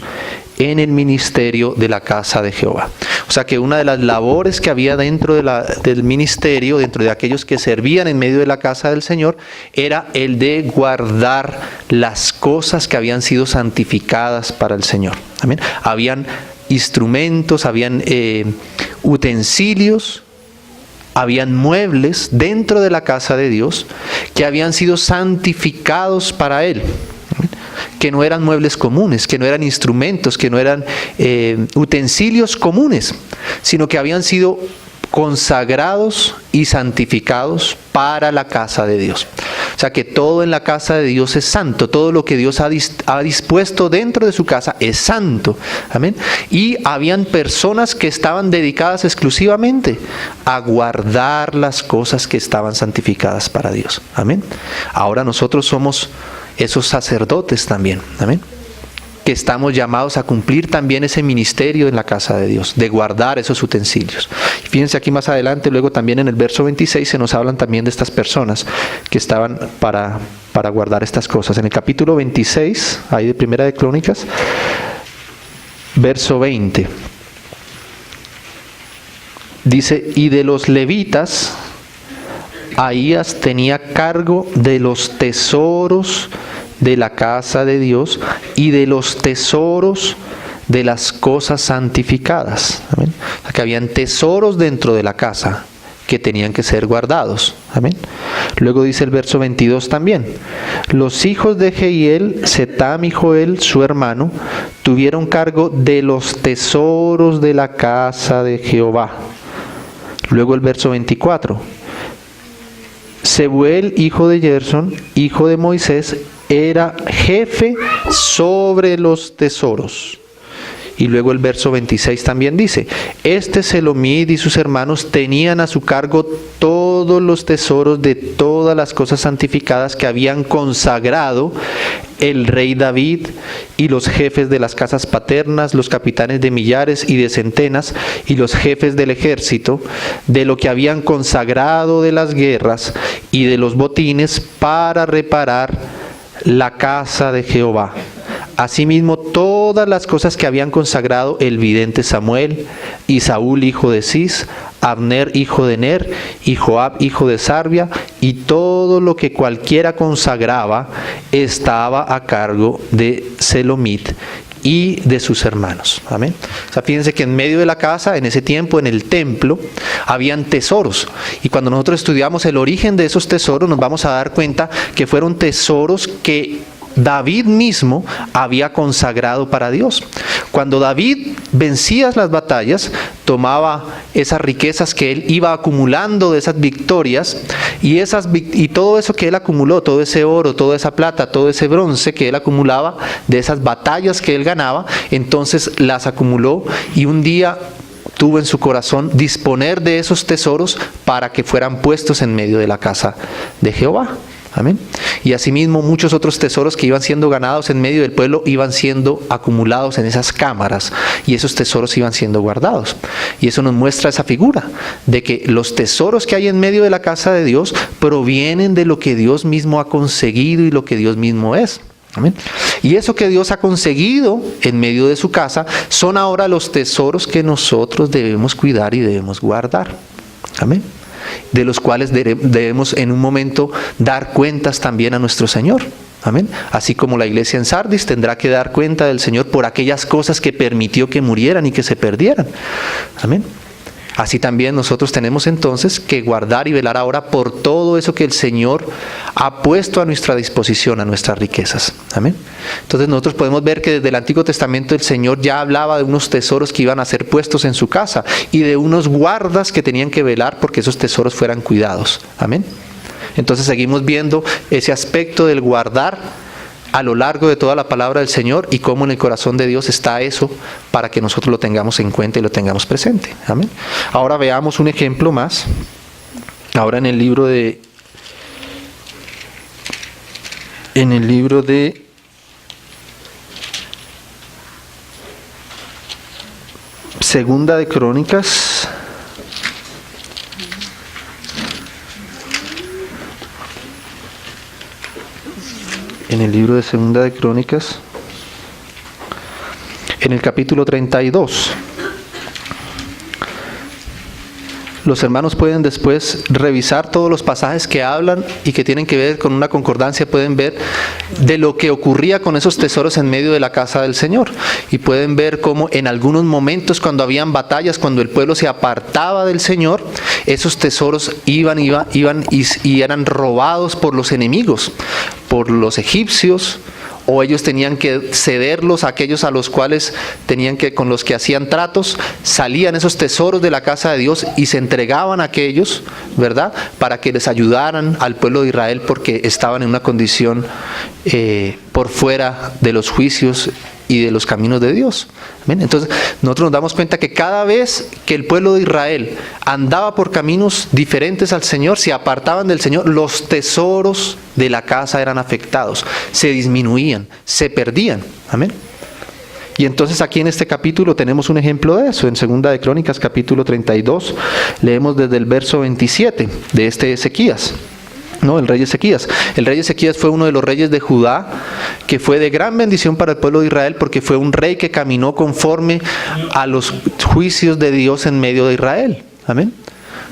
en el ministerio de la casa de Jehová. O sea que una de las labores que había dentro del ministerio, dentro de aquellos que servían en medio de la casa del Señor, era el de guardar las cosas que habían sido santificadas para el Señor. Amén. Habían instrumentos, habían utensilios, habían muebles dentro de la casa de Dios que habían sido santificados para Él, que no eran muebles comunes, que no eran instrumentos, que no eran utensilios comunes, sino que habían sido consagrados y santificados para la casa de Dios. O sea que todo en la casa de Dios es santo, todo lo que Dios ha dispuesto dentro de su casa es santo. Amén. Y habían personas que estaban dedicadas exclusivamente a guardar las cosas que estaban santificadas para Dios. Amén. Ahora nosotros somos esos sacerdotes también. Amén. Que estamos llamados a cumplir también ese ministerio en la casa de Dios, de guardar esos utensilios. Fíjense aquí más adelante, luego también en el verso 26 se nos hablan también de estas personas que estaban para guardar estas cosas. En el capítulo 26, ahí de Primera de Crónicas, verso 20, dice, y de los levitas, Ahías tenía cargo de los tesoros de la casa de Dios y de los tesoros de las cosas santificadas. Amén. O sea, que habían tesoros dentro de la casa que tenían que ser guardados. Amén. Luego dice el verso 22 también. Los hijos de Jehiel, Setam y Joel, su hermano, tuvieron cargo de los tesoros de la casa de Jehová. Luego el verso 24. Sebuel, hijo de Gerson, hijo de Moisés, era jefe sobre los tesoros. Y luego el verso 26 también dice, Selomid y sus hermanos tenían a su cargo todos los tesoros de todas las cosas santificadas que habían consagrado el rey David y los jefes de las casas paternas, los capitanes de millares y de centenas y los jefes del ejército, de lo que habían consagrado de las guerras y de los botines para reparar la casa de Jehová. Asimismo, todas las cosas que habían consagrado el vidente Samuel, y Saúl hijo de Cis, Abner hijo de Ner, y Joab hijo de Sarvia, y todo lo que cualquiera consagraba estaba a cargo de Selomit y de sus hermanos. Amén. O sea, fíjense que en medio de la casa, en ese tiempo, en el templo, habían tesoros. Y cuando nosotros estudiamos el origen de esos tesoros, nos vamos a dar cuenta que fueron tesoros que David mismo había consagrado para Dios. Cuando David vencía las batallas, tomaba esas riquezas que él iba acumulando de esas victorias y todo eso que él acumuló, todo ese oro, toda esa plata, todo ese bronce que él acumulaba de esas batallas que él ganaba, entonces las acumuló y un día tuvo en su corazón disponer de esos tesoros para que fueran puestos en medio de la casa de Jehová. Amén. Y asimismo muchos otros tesoros que iban siendo ganados en medio del pueblo iban siendo acumulados en esas cámaras y esos tesoros iban siendo guardados. Y eso nos muestra esa figura de que los tesoros que hay en medio de la casa de Dios provienen de lo que Dios mismo ha conseguido y lo que Dios mismo es. Amén. Y eso que Dios ha conseguido en medio de su casa son ahora los tesoros que nosotros debemos cuidar y debemos guardar. Amén. De los cuales debemos en un momento dar cuentas también a nuestro Señor. Amén. Así como la iglesia en Sardis tendrá que dar cuenta del Señor por aquellas cosas que permitió que murieran y que se perdieran. Amén. Así también nosotros tenemos entonces que guardar y velar ahora por todo eso que el Señor ha puesto a nuestra disposición, a nuestras riquezas. Amén. Entonces nosotros podemos ver que desde el Antiguo Testamento el Señor ya hablaba de unos tesoros que iban a ser puestos en su casa y de unos guardas que tenían que velar porque esos tesoros fueran cuidados. Amén. Entonces seguimos viendo ese aspecto del guardar a lo largo de toda la palabra del Señor y cómo en el corazón de Dios está eso para que nosotros lo tengamos en cuenta y lo tengamos presente. Amén. Ahora veamos un ejemplo más. Ahora en el libro de Segunda de Crónicas. En el libro de Segunda de Crónicas, en el capítulo 32. Los hermanos pueden después revisar todos los pasajes que hablan y que tienen que ver con una concordancia, pueden ver de lo que ocurría con esos tesoros en medio de la casa del Señor. Y pueden ver cómo en algunos momentos cuando habían batallas, cuando el pueblo se apartaba del Señor, esos tesoros iban y eran robados por los enemigos, por los egipcios, o ellos tenían que cederlos a aquellos a los cuales con los que hacían tratos. Salían esos tesoros de la casa de Dios y se entregaban a aquellos, ¿verdad?, para que les ayudaran al pueblo de Israel, porque estaban en una condición por fuera de los juicios y de los caminos de Dios. ¿Ven? Entonces nosotros nos damos cuenta que cada vez que el pueblo de Israel andaba por caminos diferentes al Señor, se apartaban del Señor, los tesoros de la casa eran afectados, se disminuían, se perdían. Amén. Y entonces aquí en este capítulo tenemos un ejemplo de eso. En Segunda de Crónicas capítulo 32 leemos desde el verso 27 de este Ezequías. No, el rey Ezequías. El rey Ezequías fue uno de los reyes de Judá que fue de gran bendición para el pueblo de Israel, porque fue un rey que caminó conforme a los juicios de Dios en medio de Israel. Amén.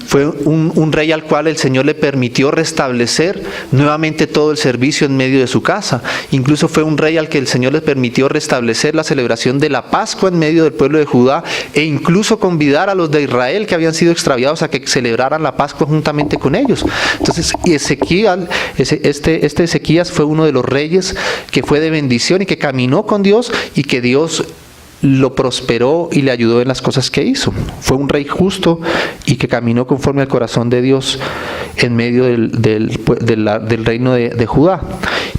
Fue un rey al cual el Señor le permitió restablecer nuevamente todo el servicio en medio de su casa. Incluso fue un rey al que el Señor le permitió restablecer la celebración de la Pascua en medio del pueblo de Judá, e incluso convidar a los de Israel que habían sido extraviados a que celebraran la Pascua juntamente con ellos. Entonces este Ezequías fue uno de los reyes que fue de bendición y que caminó con Dios, y que Dios lo prosperó y le ayudó en las cosas que hizo. Fue un rey justo y que caminó conforme al corazón de Dios en medio del reino de Judá.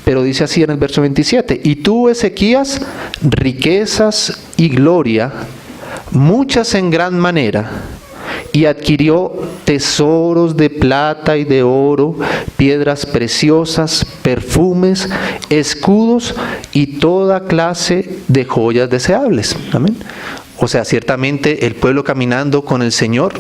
Pero dice así en el verso 27: y tuvo Ezequías riquezas y gloria, muchas en gran manera, y adquirió tesoros de plata y de oro, piedras preciosas, perfumes, escudos y toda clase de joyas deseables. Amén. O sea, ciertamente el pueblo caminando con el Señor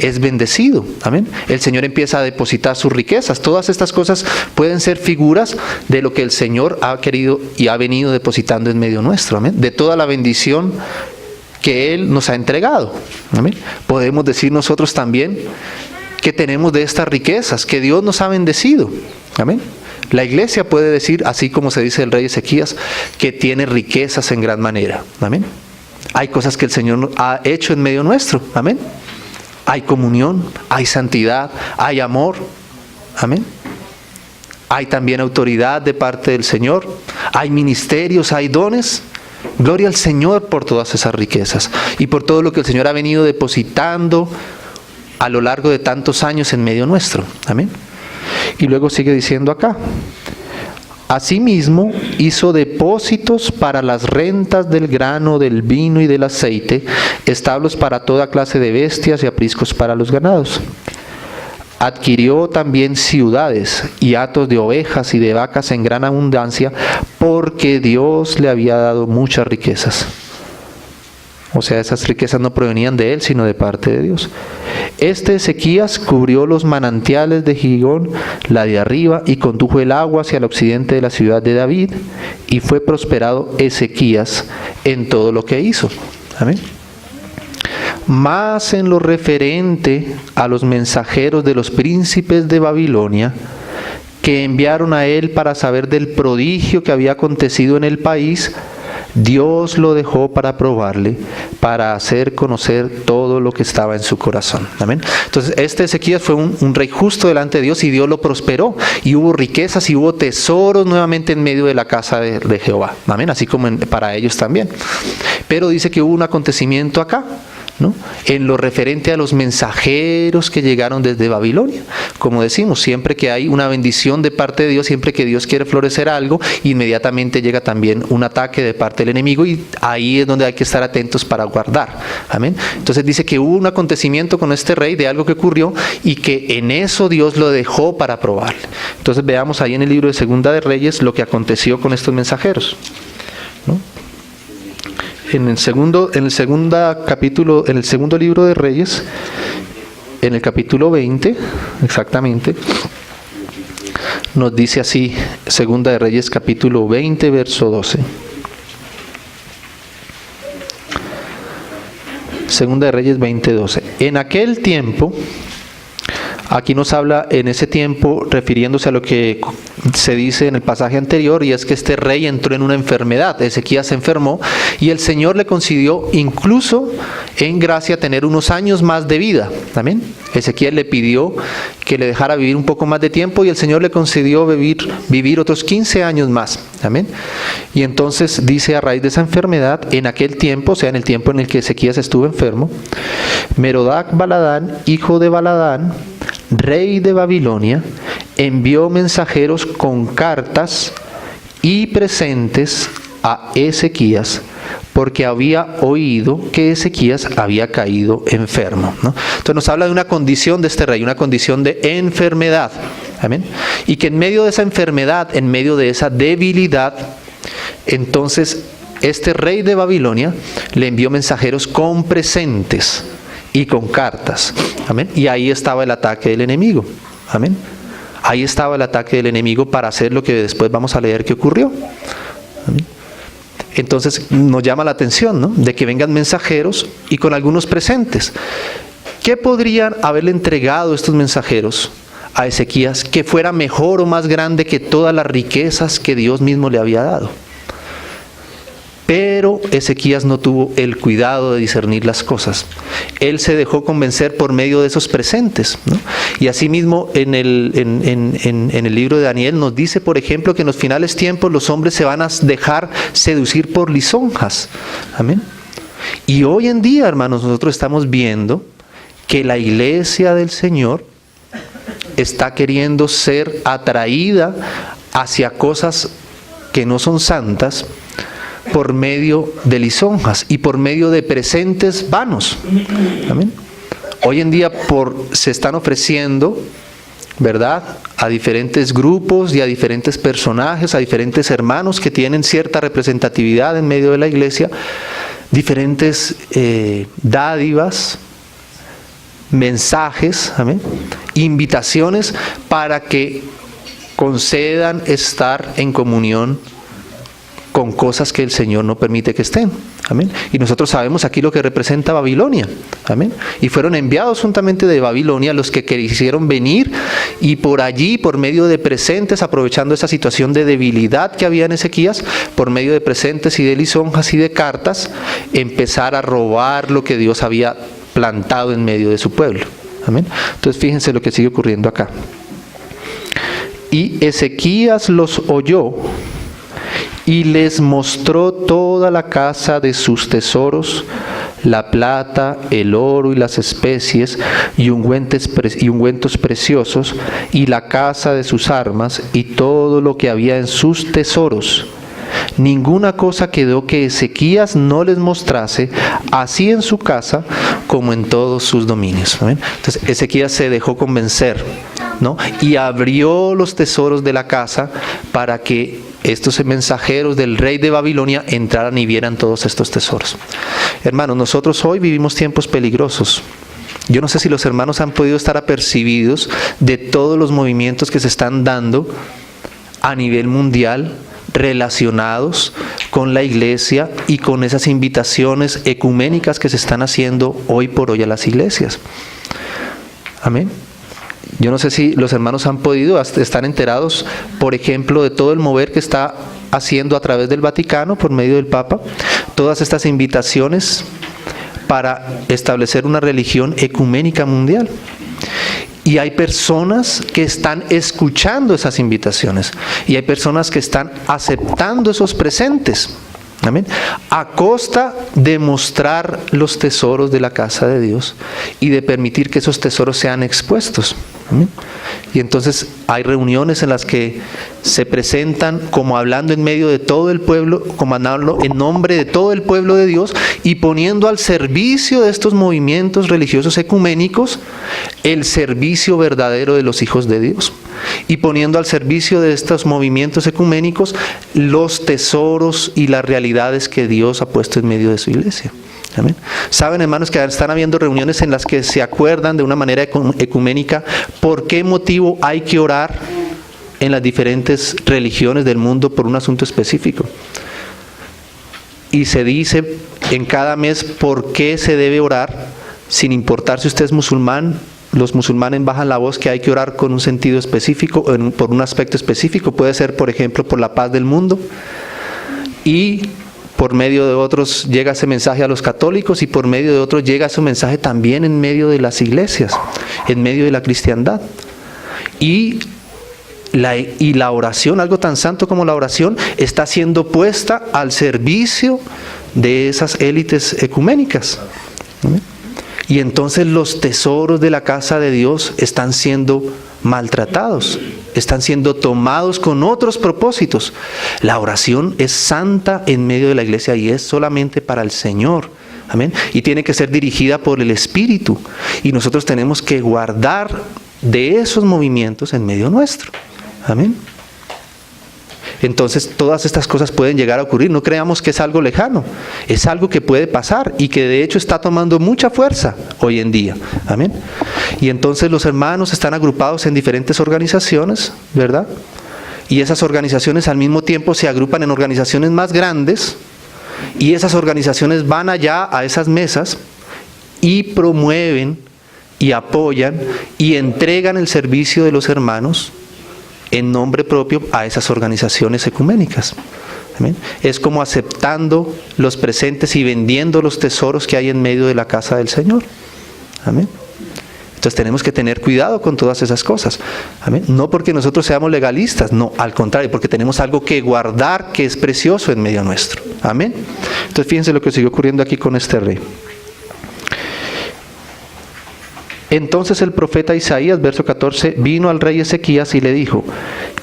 es bendecido. Amén. El Señor empieza a depositar sus riquezas. Todas estas cosas pueden ser figuras de lo que el Señor ha querido y ha venido depositando en medio nuestro. Amén. De toda la bendición que Él nos ha entregado. Amén. Podemos decir nosotros también que tenemos de estas riquezas, que Dios nos ha bendecido. Amén. La iglesia puede decir, así como se dice el rey Ezequías, que tiene riquezas en gran manera. Amén. Hay cosas que el Señor ha hecho en medio nuestro. Amén. Hay comunión, hay santidad, hay amor. Amén. Hay también autoridad de parte del Señor. Hay ministerios, hay dones. Gloria al Señor por todas esas riquezas y por todo lo que el Señor ha venido depositando a lo largo de tantos años en medio nuestro. Amén. Y luego sigue diciendo acá: asimismo hizo depósitos para las rentas del grano, del vino y del aceite, establos para toda clase de bestias y apriscos para los ganados. Adquirió también ciudades y hatos de ovejas y de vacas en gran abundancia, porque Dios le había dado muchas riquezas. O sea, esas riquezas no provenían de él, sino de parte de Dios. Este Ezequías cubrió los manantiales de Gihón, la de arriba, y condujo el agua hacia el occidente de la ciudad de David, y fue prosperado Ezequías en todo lo que hizo. Amén. Más en lo referente a los mensajeros de los príncipes de Babilonia, que enviaron a él para saber del prodigio que había acontecido en el país, Dios lo dejó para probarle, para hacer conocer todo lo que estaba en su corazón. Amén. Entonces este Ezequías fue un rey justo delante de Dios, y Dios lo prosperó, y hubo riquezas y hubo tesoros nuevamente en medio de la casa de Jehová. Amén. Así como para ellos también. Pero dice que hubo un acontecimiento acá. ¿no? En lo referente a los mensajeros que llegaron desde Babilonia. Como decimos, siempre que hay una bendición de parte de Dios, siempre que Dios quiere florecer algo, inmediatamente llega también un ataque de parte del enemigo, y ahí es donde hay que estar atentos para guardar. Amén. Entonces dice que hubo un acontecimiento con este rey de algo que ocurrió y que en eso Dios lo dejó para probarle. Entonces veamos ahí en el libro de Segunda de Reyes lo que aconteció con estos mensajeros, ¿no? En el segundo libro de Reyes, en el capítulo 20, exactamente, nos dice así, Segunda de Reyes, capítulo 20, verso 12. Segunda de Reyes 20, 12. En aquel tiempo, aquí nos habla en ese tiempo refiriéndose a lo que se dice en el pasaje anterior, y es que este rey entró en una enfermedad. Ezequías se enfermó y el Señor le concedió incluso en gracia tener unos años más de vida. Amén. Ezequías le pidió que le dejara vivir un poco más de tiempo y el Señor le concedió vivir otros 15 años más. Amén. Y entonces dice, a raíz de esa enfermedad, en aquel tiempo, o sea, en el tiempo en el que Ezequías estuvo enfermo, Merodac Baladán, hijo de Baladán, rey de Babilonia, envió mensajeros con cartas y presentes a Ezequías, porque había oído que Ezequías había caído enfermo, ¿no? Entonces nos habla de una condición de este rey, una condición de enfermedad. Amén. Y que en medio de esa enfermedad, en medio de esa debilidad, entonces este rey de Babilonia le envió mensajeros con presentes y con cartas. Amén. Y ahí estaba el ataque del enemigo. Amén. Ahí estaba el ataque del enemigo para hacer lo que después vamos a leer que ocurrió. Amén. Entonces nos llama la atención, ¿no?, de que vengan mensajeros y con algunos presentes. ¿Qué podrían haberle entregado estos mensajeros a Ezequías que fuera mejor o más grande que todas las riquezas que Dios mismo le había dado? Pero Ezequías no tuvo el cuidado de discernir las cosas. Él se dejó convencer por medio de esos presentes, ¿no? Y asimismo en el libro de Daniel nos dice, por ejemplo, que en los finales tiempos los hombres se van a dejar seducir por lisonjas. Amén. Y hoy en día, hermanos, nosotros estamos viendo que la iglesia del Señor está queriendo ser atraída hacia cosas que no son santas, por medio de lisonjas y por medio de presentes vanos. Amén. Hoy en día se están ofreciendo, ¿verdad?, a diferentes grupos y a diferentes personajes, a diferentes hermanos que tienen cierta representatividad en medio de la iglesia, diferentes dádivas, mensajes, amén, invitaciones para que concedan estar en comunión con cosas que el Señor no permite que estén. Amén. Y nosotros sabemos aquí lo que representa Babilonia. Amén. Y fueron enviados juntamente de Babilonia los que quisieron venir y por allí, por medio de presentes, aprovechando esa situación de debilidad que había en Ezequías, por medio de presentes y de lisonjas y de cartas, empezar a robar lo que Dios había plantado en medio de su pueblo. Amén. Entonces fíjense lo que sigue ocurriendo acá. Y Ezequías los oyó y les mostró toda la casa de sus tesoros, la plata, el oro y las especies y ungüentos preciosos, y la casa de sus armas y todo lo que había en sus tesoros. Ninguna cosa quedó que Ezequías no les mostrase, así en su casa como en todos sus dominios. ¿Ven? Entonces Ezequías se dejó convencer, ¿no?, y abrió los tesoros de la casa para que estos mensajeros del rey de Babilonia entraran y vieran todos estos tesoros. Hermanos, nosotros hoy vivimos tiempos peligrosos. Yo no sé si los hermanos han podido estar apercibidos de todos los movimientos que se están dando a nivel mundial relacionados con la iglesia y con esas invitaciones ecuménicas que se están haciendo hoy por hoy a las iglesias. Amén. Yo no sé si los hermanos han podido estar enterados, por ejemplo, de todo el mover que está haciendo a través del Vaticano, por medio del Papa, todas estas invitaciones para establecer una religión ecuménica mundial. Y hay personas que están escuchando esas invitaciones, y hay personas que están aceptando esos presentes. Amén. A costa de mostrar los tesoros de la casa de Dios y de permitir que esos tesoros sean expuestos. Amén. Y entonces hay reuniones en las que se presentan como hablando en medio de todo el pueblo, como hablando en nombre de todo el pueblo de Dios y poniendo al servicio de estos movimientos religiosos ecuménicos el servicio verdadero de los hijos de Dios. Y poniendo al servicio de estos movimientos ecuménicos los tesoros y las realidades que Dios ha puesto en medio de su iglesia. Amén. Saben, hermanos, que están habiendo reuniones en las que se acuerdan de una manera ecuménica por qué motivo hay que orar en las diferentes religiones del mundo por un asunto específico. Y se dice en cada mes por qué se debe orar, sin importar si usted es musulmán. Los musulmanes bajan la voz que hay que orar con un sentido específico, por un aspecto específico. Puede ser, por ejemplo, por la paz del mundo. Y por medio de otros llega ese mensaje a los católicos y por medio de otros llega ese mensaje también en medio de las iglesias, en medio de la cristiandad. Y la oración, algo tan santo como la oración, está siendo puesta al servicio de esas élites ecuménicas. ¿Amén? Y entonces los tesoros de la casa de Dios están siendo maltratados, están siendo tomados con otros propósitos. La oración es santa en medio de la iglesia y es solamente para el Señor. Amén. Y tiene que ser dirigida por el Espíritu. Y nosotros tenemos que guardar de esos movimientos en medio nuestro. Amén. Entonces todas estas cosas pueden llegar a ocurrir. No creamos que es algo lejano, es algo que puede pasar y que de hecho está tomando mucha fuerza hoy en día. Amén. Y entonces los hermanos están agrupados en diferentes organizaciones, ¿verdad? Y esas organizaciones al mismo tiempo se agrupan en organizaciones más grandes y esas organizaciones van allá a esas mesas y promueven y apoyan y entregan el servicio de los hermanos en nombre propio a esas organizaciones ecuménicas. ¿Amén? Es como aceptando los presentes y vendiendo los tesoros que hay en medio de la casa del Señor. Amén. Entonces tenemos que tener cuidado con todas esas cosas. Amén. No porque nosotros seamos legalistas, no, al contrario, porque tenemos algo que guardar que es precioso en medio nuestro. Amén. Entonces fíjense lo que sigue ocurriendo aquí con este rey. Entonces el profeta Isaías, verso 14, vino al rey Ezequías y le dijo: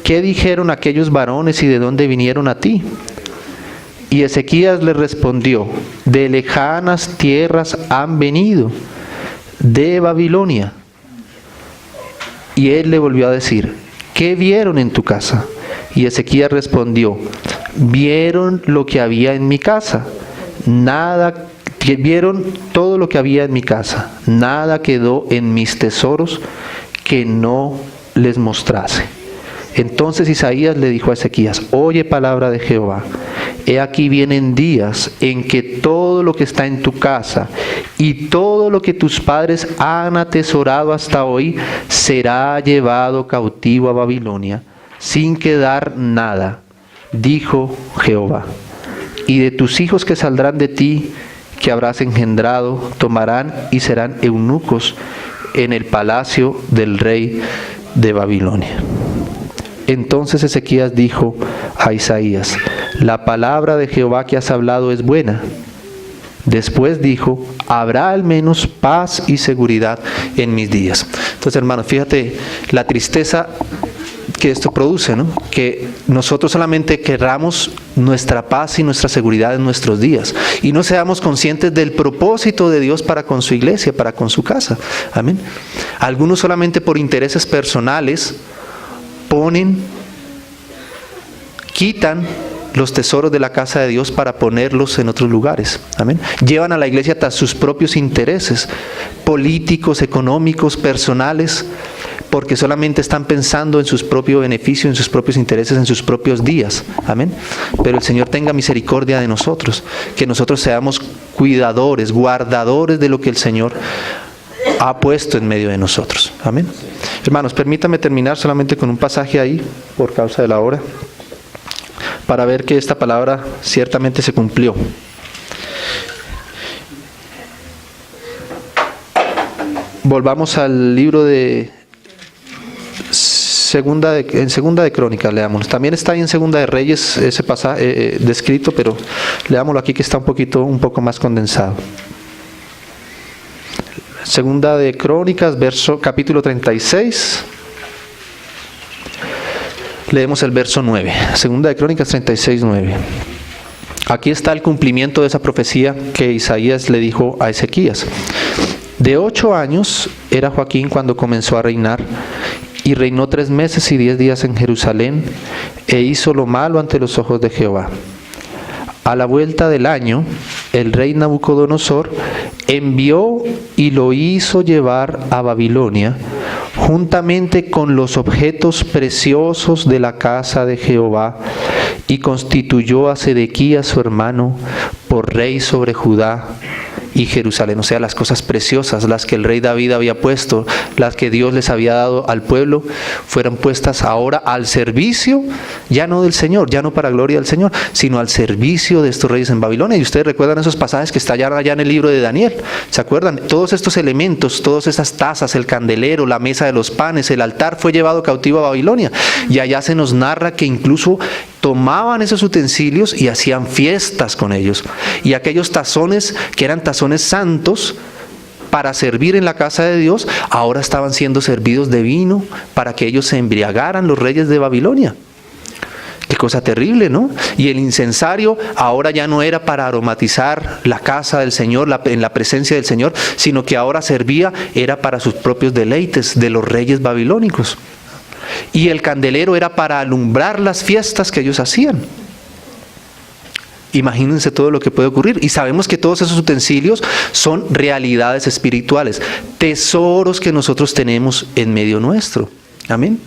¿qué dijeron aquellos varones y de dónde vinieron a ti? Y Ezequías le respondió: de lejanas tierras han venido, de Babilonia. Y él le volvió a decir: ¿qué vieron en tu casa? Y Ezequías respondió: vieron lo que había en mi casa, vieron todo lo que había en mi casa, nada quedó en mis tesoros que no les mostrase. Entonces Isaías le dijo a Ezequías: oye palabra de Jehová, he aquí vienen días en que todo lo que está en tu casa y todo lo que tus padres han atesorado hasta hoy será llevado cautivo a Babilonia, sin quedar nada, dijo Jehová. Y de tus hijos que saldrán de ti, que habrás engendrado, tomarán y serán eunucos en el palacio del rey de Babilonia. Entonces Ezequías dijo a Isaías: la palabra de Jehová que has hablado es buena. Después dijo: habrá al menos paz y seguridad en mis días. Entonces, hermanos, fíjate la tristeza que esto produce, ¿no? Que nosotros solamente querramos nuestra paz y nuestra seguridad en nuestros días y no seamos conscientes del propósito de Dios para con su iglesia, para con su casa. Amén. Algunos solamente por intereses personales quitan los tesoros de la casa de Dios para ponerlos en otros lugares. Amén. Llevan a la iglesia hasta sus propios intereses políticos, económicos, personales, porque solamente están pensando en sus propios beneficios, en sus propios intereses, en sus propios días. Amén. Pero el Señor tenga misericordia de nosotros, que nosotros seamos cuidadores, guardadores de lo que el Señor ha puesto en medio de nosotros. Amén. Hermanos, permítame terminar solamente con un pasaje ahí, por causa de la hora, para ver que esta palabra ciertamente se cumplió. Volvamos al libro de en Segunda de Crónicas, leámoslo. También está ahí en Segunda de Reyes ese pasaje descrito, pero leámoslo aquí que está un poco más condensado. Segunda de Crónicas, capítulo 36. Leemos el verso 9. Segunda de Crónicas 36, 9. Aquí está el cumplimiento de esa profecía que Isaías le dijo a Ezequías. De 8 años era Joaquín cuando comenzó a reinar, y reinó 3 meses y 10 días en Jerusalén, e hizo lo malo ante los ojos de Jehová. A la vuelta del año, el rey Nabucodonosor envió y lo hizo llevar a Babilonia, juntamente con los objetos preciosos de la casa de Jehová, y constituyó a Sedequías su hermano por rey sobre Judá y Jerusalén. O sea, las cosas preciosas, las que el rey David había puesto, las que Dios les había dado al pueblo, fueron puestas ahora al servicio, ya no del Señor, ya no para gloria del Señor, sino al servicio de estos reyes en Babilonia. Y ustedes recuerdan esos pasajes que están allá en el libro de Daniel. ¿Se acuerdan? Todos estos elementos, todas esas tazas, el candelero, la mesa de los panes, el altar, fue llevado cautivo a Babilonia. Y allá se nos narra que incluso tomaban esos utensilios y hacían fiestas con ellos. Y aquellos tazones, que eran tazones santos para servir en la casa de Dios, ahora estaban siendo servidos de vino para que ellos se embriagaran, los reyes de Babilonia. Qué cosa terrible, ¿no? Y el incensario ahora ya no era para aromatizar la casa del Señor, en la presencia del Señor, sino que ahora era para sus propios deleites de los reyes babilónicos. Y el candelero era para alumbrar las fiestas que ellos hacían. Imagínense todo lo que puede ocurrir. Y sabemos que todos esos utensilios son realidades espirituales, tesoros que nosotros tenemos en medio nuestro. Amén.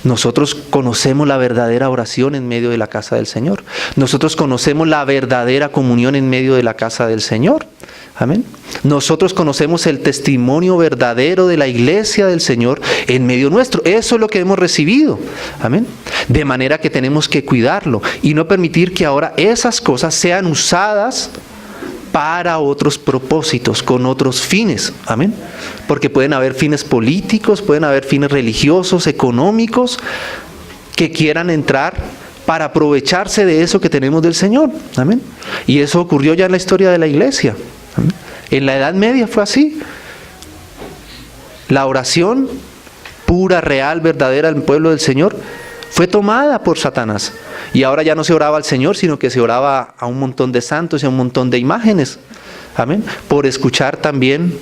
Nosotros conocemos la verdadera oración en medio de la casa del Señor. Nosotros conocemos la verdadera comunión en medio de la casa del Señor. Amén. Nosotros conocemos el testimonio verdadero de la iglesia del Señor en medio nuestro. Eso es lo que hemos recibido. Amén. De manera que tenemos que cuidarlo y no permitir que ahora esas cosas sean usadas para otros propósitos, con otros fines. Amén. Porque pueden haber fines políticos, pueden haber fines religiosos, económicos, que quieran entrar para aprovecharse de eso que tenemos del Señor. Amén. Y eso ocurrió ya en la historia de la iglesia. Amén. En la Edad Media fue así. La oración pura, real, verdadera del pueblo del Señor fue tomada por Satanás. Y ahora ya no se oraba al Señor, sino que se oraba a un montón de santos y a un montón de imágenes. Amén. Por escuchar también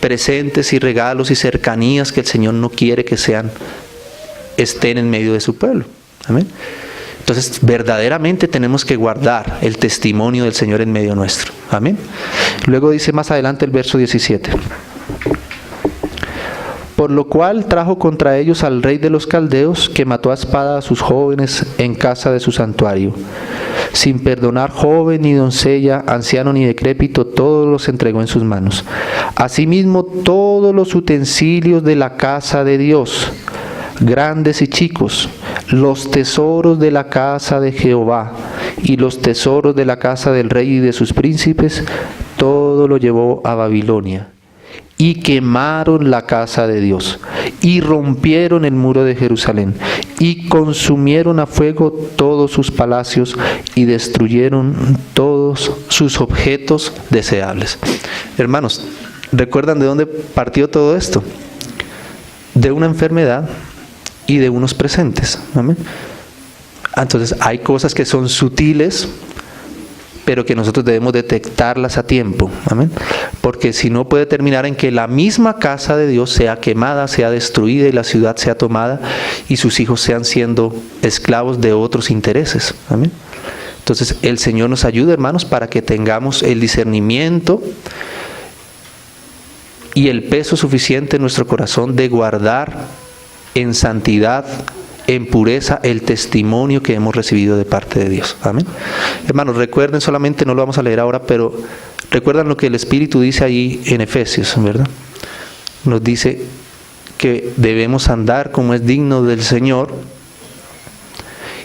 presentes y regalos y cercanías que el Señor no quiere que estén en medio de su pueblo. Amén. Entonces, verdaderamente tenemos que guardar el testimonio del Señor en medio nuestro. Amén. Luego dice más adelante el verso 17. Por lo cual trajo contra ellos al rey de los caldeos, que mató a espada a sus jóvenes en casa de su santuario. Sin perdonar joven ni doncella, anciano ni decrépito, todos los entregó en sus manos. Asimismo, todos los utensilios de la casa de Dios, grandes y chicos, los tesoros de la casa de Jehová y los tesoros de la casa del rey y de sus príncipes, todo lo llevó a Babilonia. Y quemaron la casa de Dios, y rompieron el muro de Jerusalén, y consumieron a fuego todos sus palacios, y destruyeron todos sus objetos deseables. Hermanos, ¿recuerdan de dónde partió todo esto? De una enfermedad y de unos presentes. ¿Amén? Entonces hay cosas que son sutiles, pero que nosotros debemos detectarlas a tiempo. Amén. Porque si no, puede terminar en que la misma casa de Dios sea quemada, sea destruida y la ciudad sea tomada y sus hijos sean siendo esclavos de otros intereses. Amén. Entonces el Señor nos ayude, hermanos, para que tengamos el discernimiento y el peso suficiente en nuestro corazón de guardar en santidad, en pureza, el testimonio que hemos recibido de parte de Dios. Amén. Hermanos, recuerden solamente, no lo vamos a leer ahora, pero recuerdan lo que el Espíritu dice allí en Efesios, ¿verdad? Nos dice que debemos andar como es digno del Señor,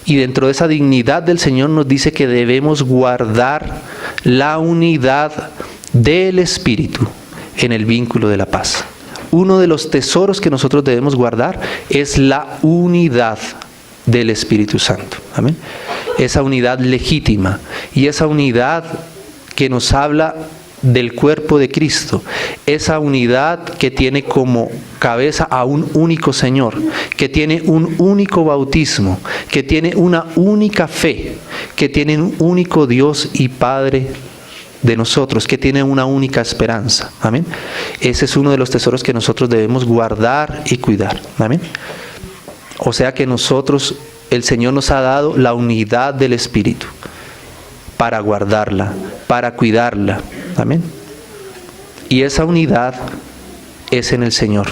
y dentro de esa dignidad del Señor nos dice que debemos guardar la unidad del Espíritu en el vínculo de la paz. uno de los tesoros que nosotros debemos guardar es la unidad del Espíritu Santo. Amén. Esa unidad legítima y esa unidad que nos habla del cuerpo de Cristo, esa unidad que tiene como cabeza a un único Señor, que tiene un único bautismo, que tiene una única fe, que tiene un único Dios y Padre de nosotros, que tiene una única esperanza. Amén. Ese es uno de los tesoros que nosotros debemos guardar y cuidar. Amén. O sea que nosotros, el Señor nos ha dado la unidad del Espíritu para guardarla, para cuidarla. Amén. Y esa unidad es en el Señor,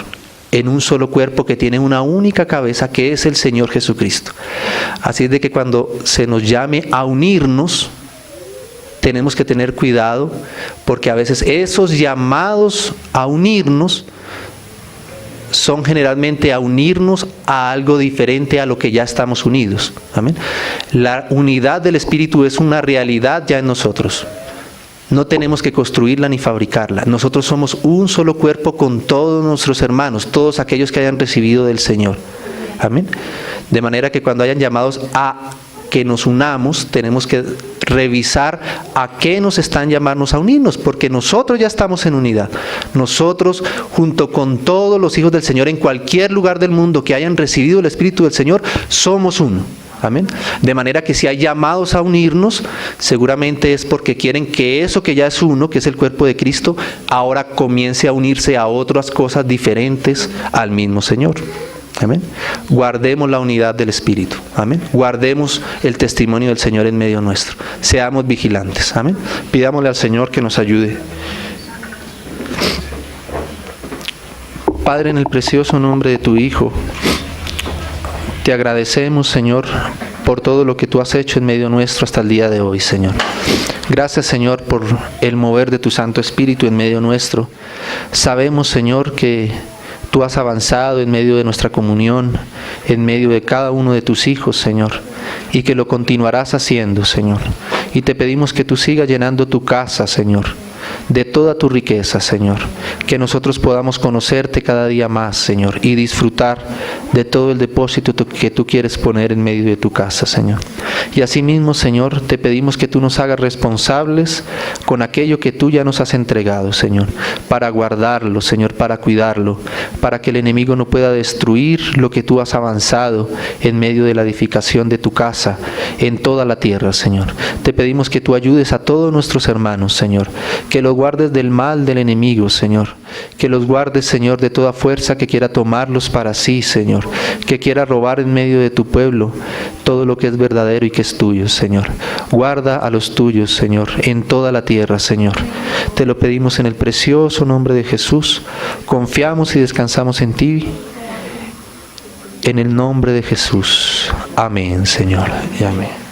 en un solo cuerpo que tiene una única cabeza, que es el Señor Jesucristo. Así es de que cuando se nos llame a unirnos, tenemos que tener cuidado, porque a veces esos llamados a unirnos son generalmente a unirnos a algo diferente a lo que ya estamos unidos. Amén. La unidad del Espíritu es una realidad ya en nosotros. No tenemos que construirla ni fabricarla. Nosotros somos un solo cuerpo con todos nuestros hermanos, todos aquellos que hayan recibido del Señor. Amén. De manera que cuando hayan llamados a que nos unamos, tenemos que revisar a qué nos están llamándonos a unirnos, porque nosotros ya estamos en unidad. Nosotros, junto con todos los hijos del Señor, en cualquier lugar del mundo que hayan recibido el Espíritu del Señor, somos uno. Amén. De manera que si hay llamados a unirnos, seguramente es porque quieren que eso que ya es uno, que es el cuerpo de Cristo, ahora comience a unirse a otras cosas diferentes al mismo Señor. Amén. Guardemos la unidad del Espíritu. Amén. Guardemos el testimonio del Señor en medio nuestro. Seamos vigilantes. Amén. Pidámosle al Señor que nos ayude. Padre, en el precioso nombre de tu Hijo, te agradecemos, Señor, por todo lo que tú has hecho en medio nuestro hasta el día de hoy, Señor. Gracias, Señor, por el mover de tu Santo Espíritu en medio nuestro. Sabemos, Señor, que tú has avanzado en medio de nuestra comunión, en medio de cada uno de tus hijos, Señor, y que lo continuarás haciendo, Señor. Y te pedimos que tú sigas llenando tu casa, Señor, de toda tu riqueza, Señor. Que nosotros podamos conocerte cada día más, Señor, y disfrutar de todo el depósito que tú quieres poner en medio de tu casa, Señor. Y asimismo, Señor, te pedimos que tú nos hagas responsables con aquello que tú ya nos has entregado, Señor, para guardarlo, Señor, para cuidarlo, para que el enemigo no pueda destruir lo que tú has avanzado en medio de la edificación de tu casa en toda la tierra, Señor. Te pedimos que tú ayudes a todos nuestros hermanos, Señor, que los guardes del mal del enemigo, Señor, que los guardes, Señor, de toda fuerza que quiera tomarlos para sí, Señor, que quiera robar en medio de tu pueblo todo lo que es verdadero y que es tuyo, Señor. Guarda a los tuyos, Señor, en toda la tierra, Señor. Te lo pedimos en el precioso nombre de Jesús. Confiamos y descansamos en ti, en el nombre de Jesús. Amén, Señor, y amén.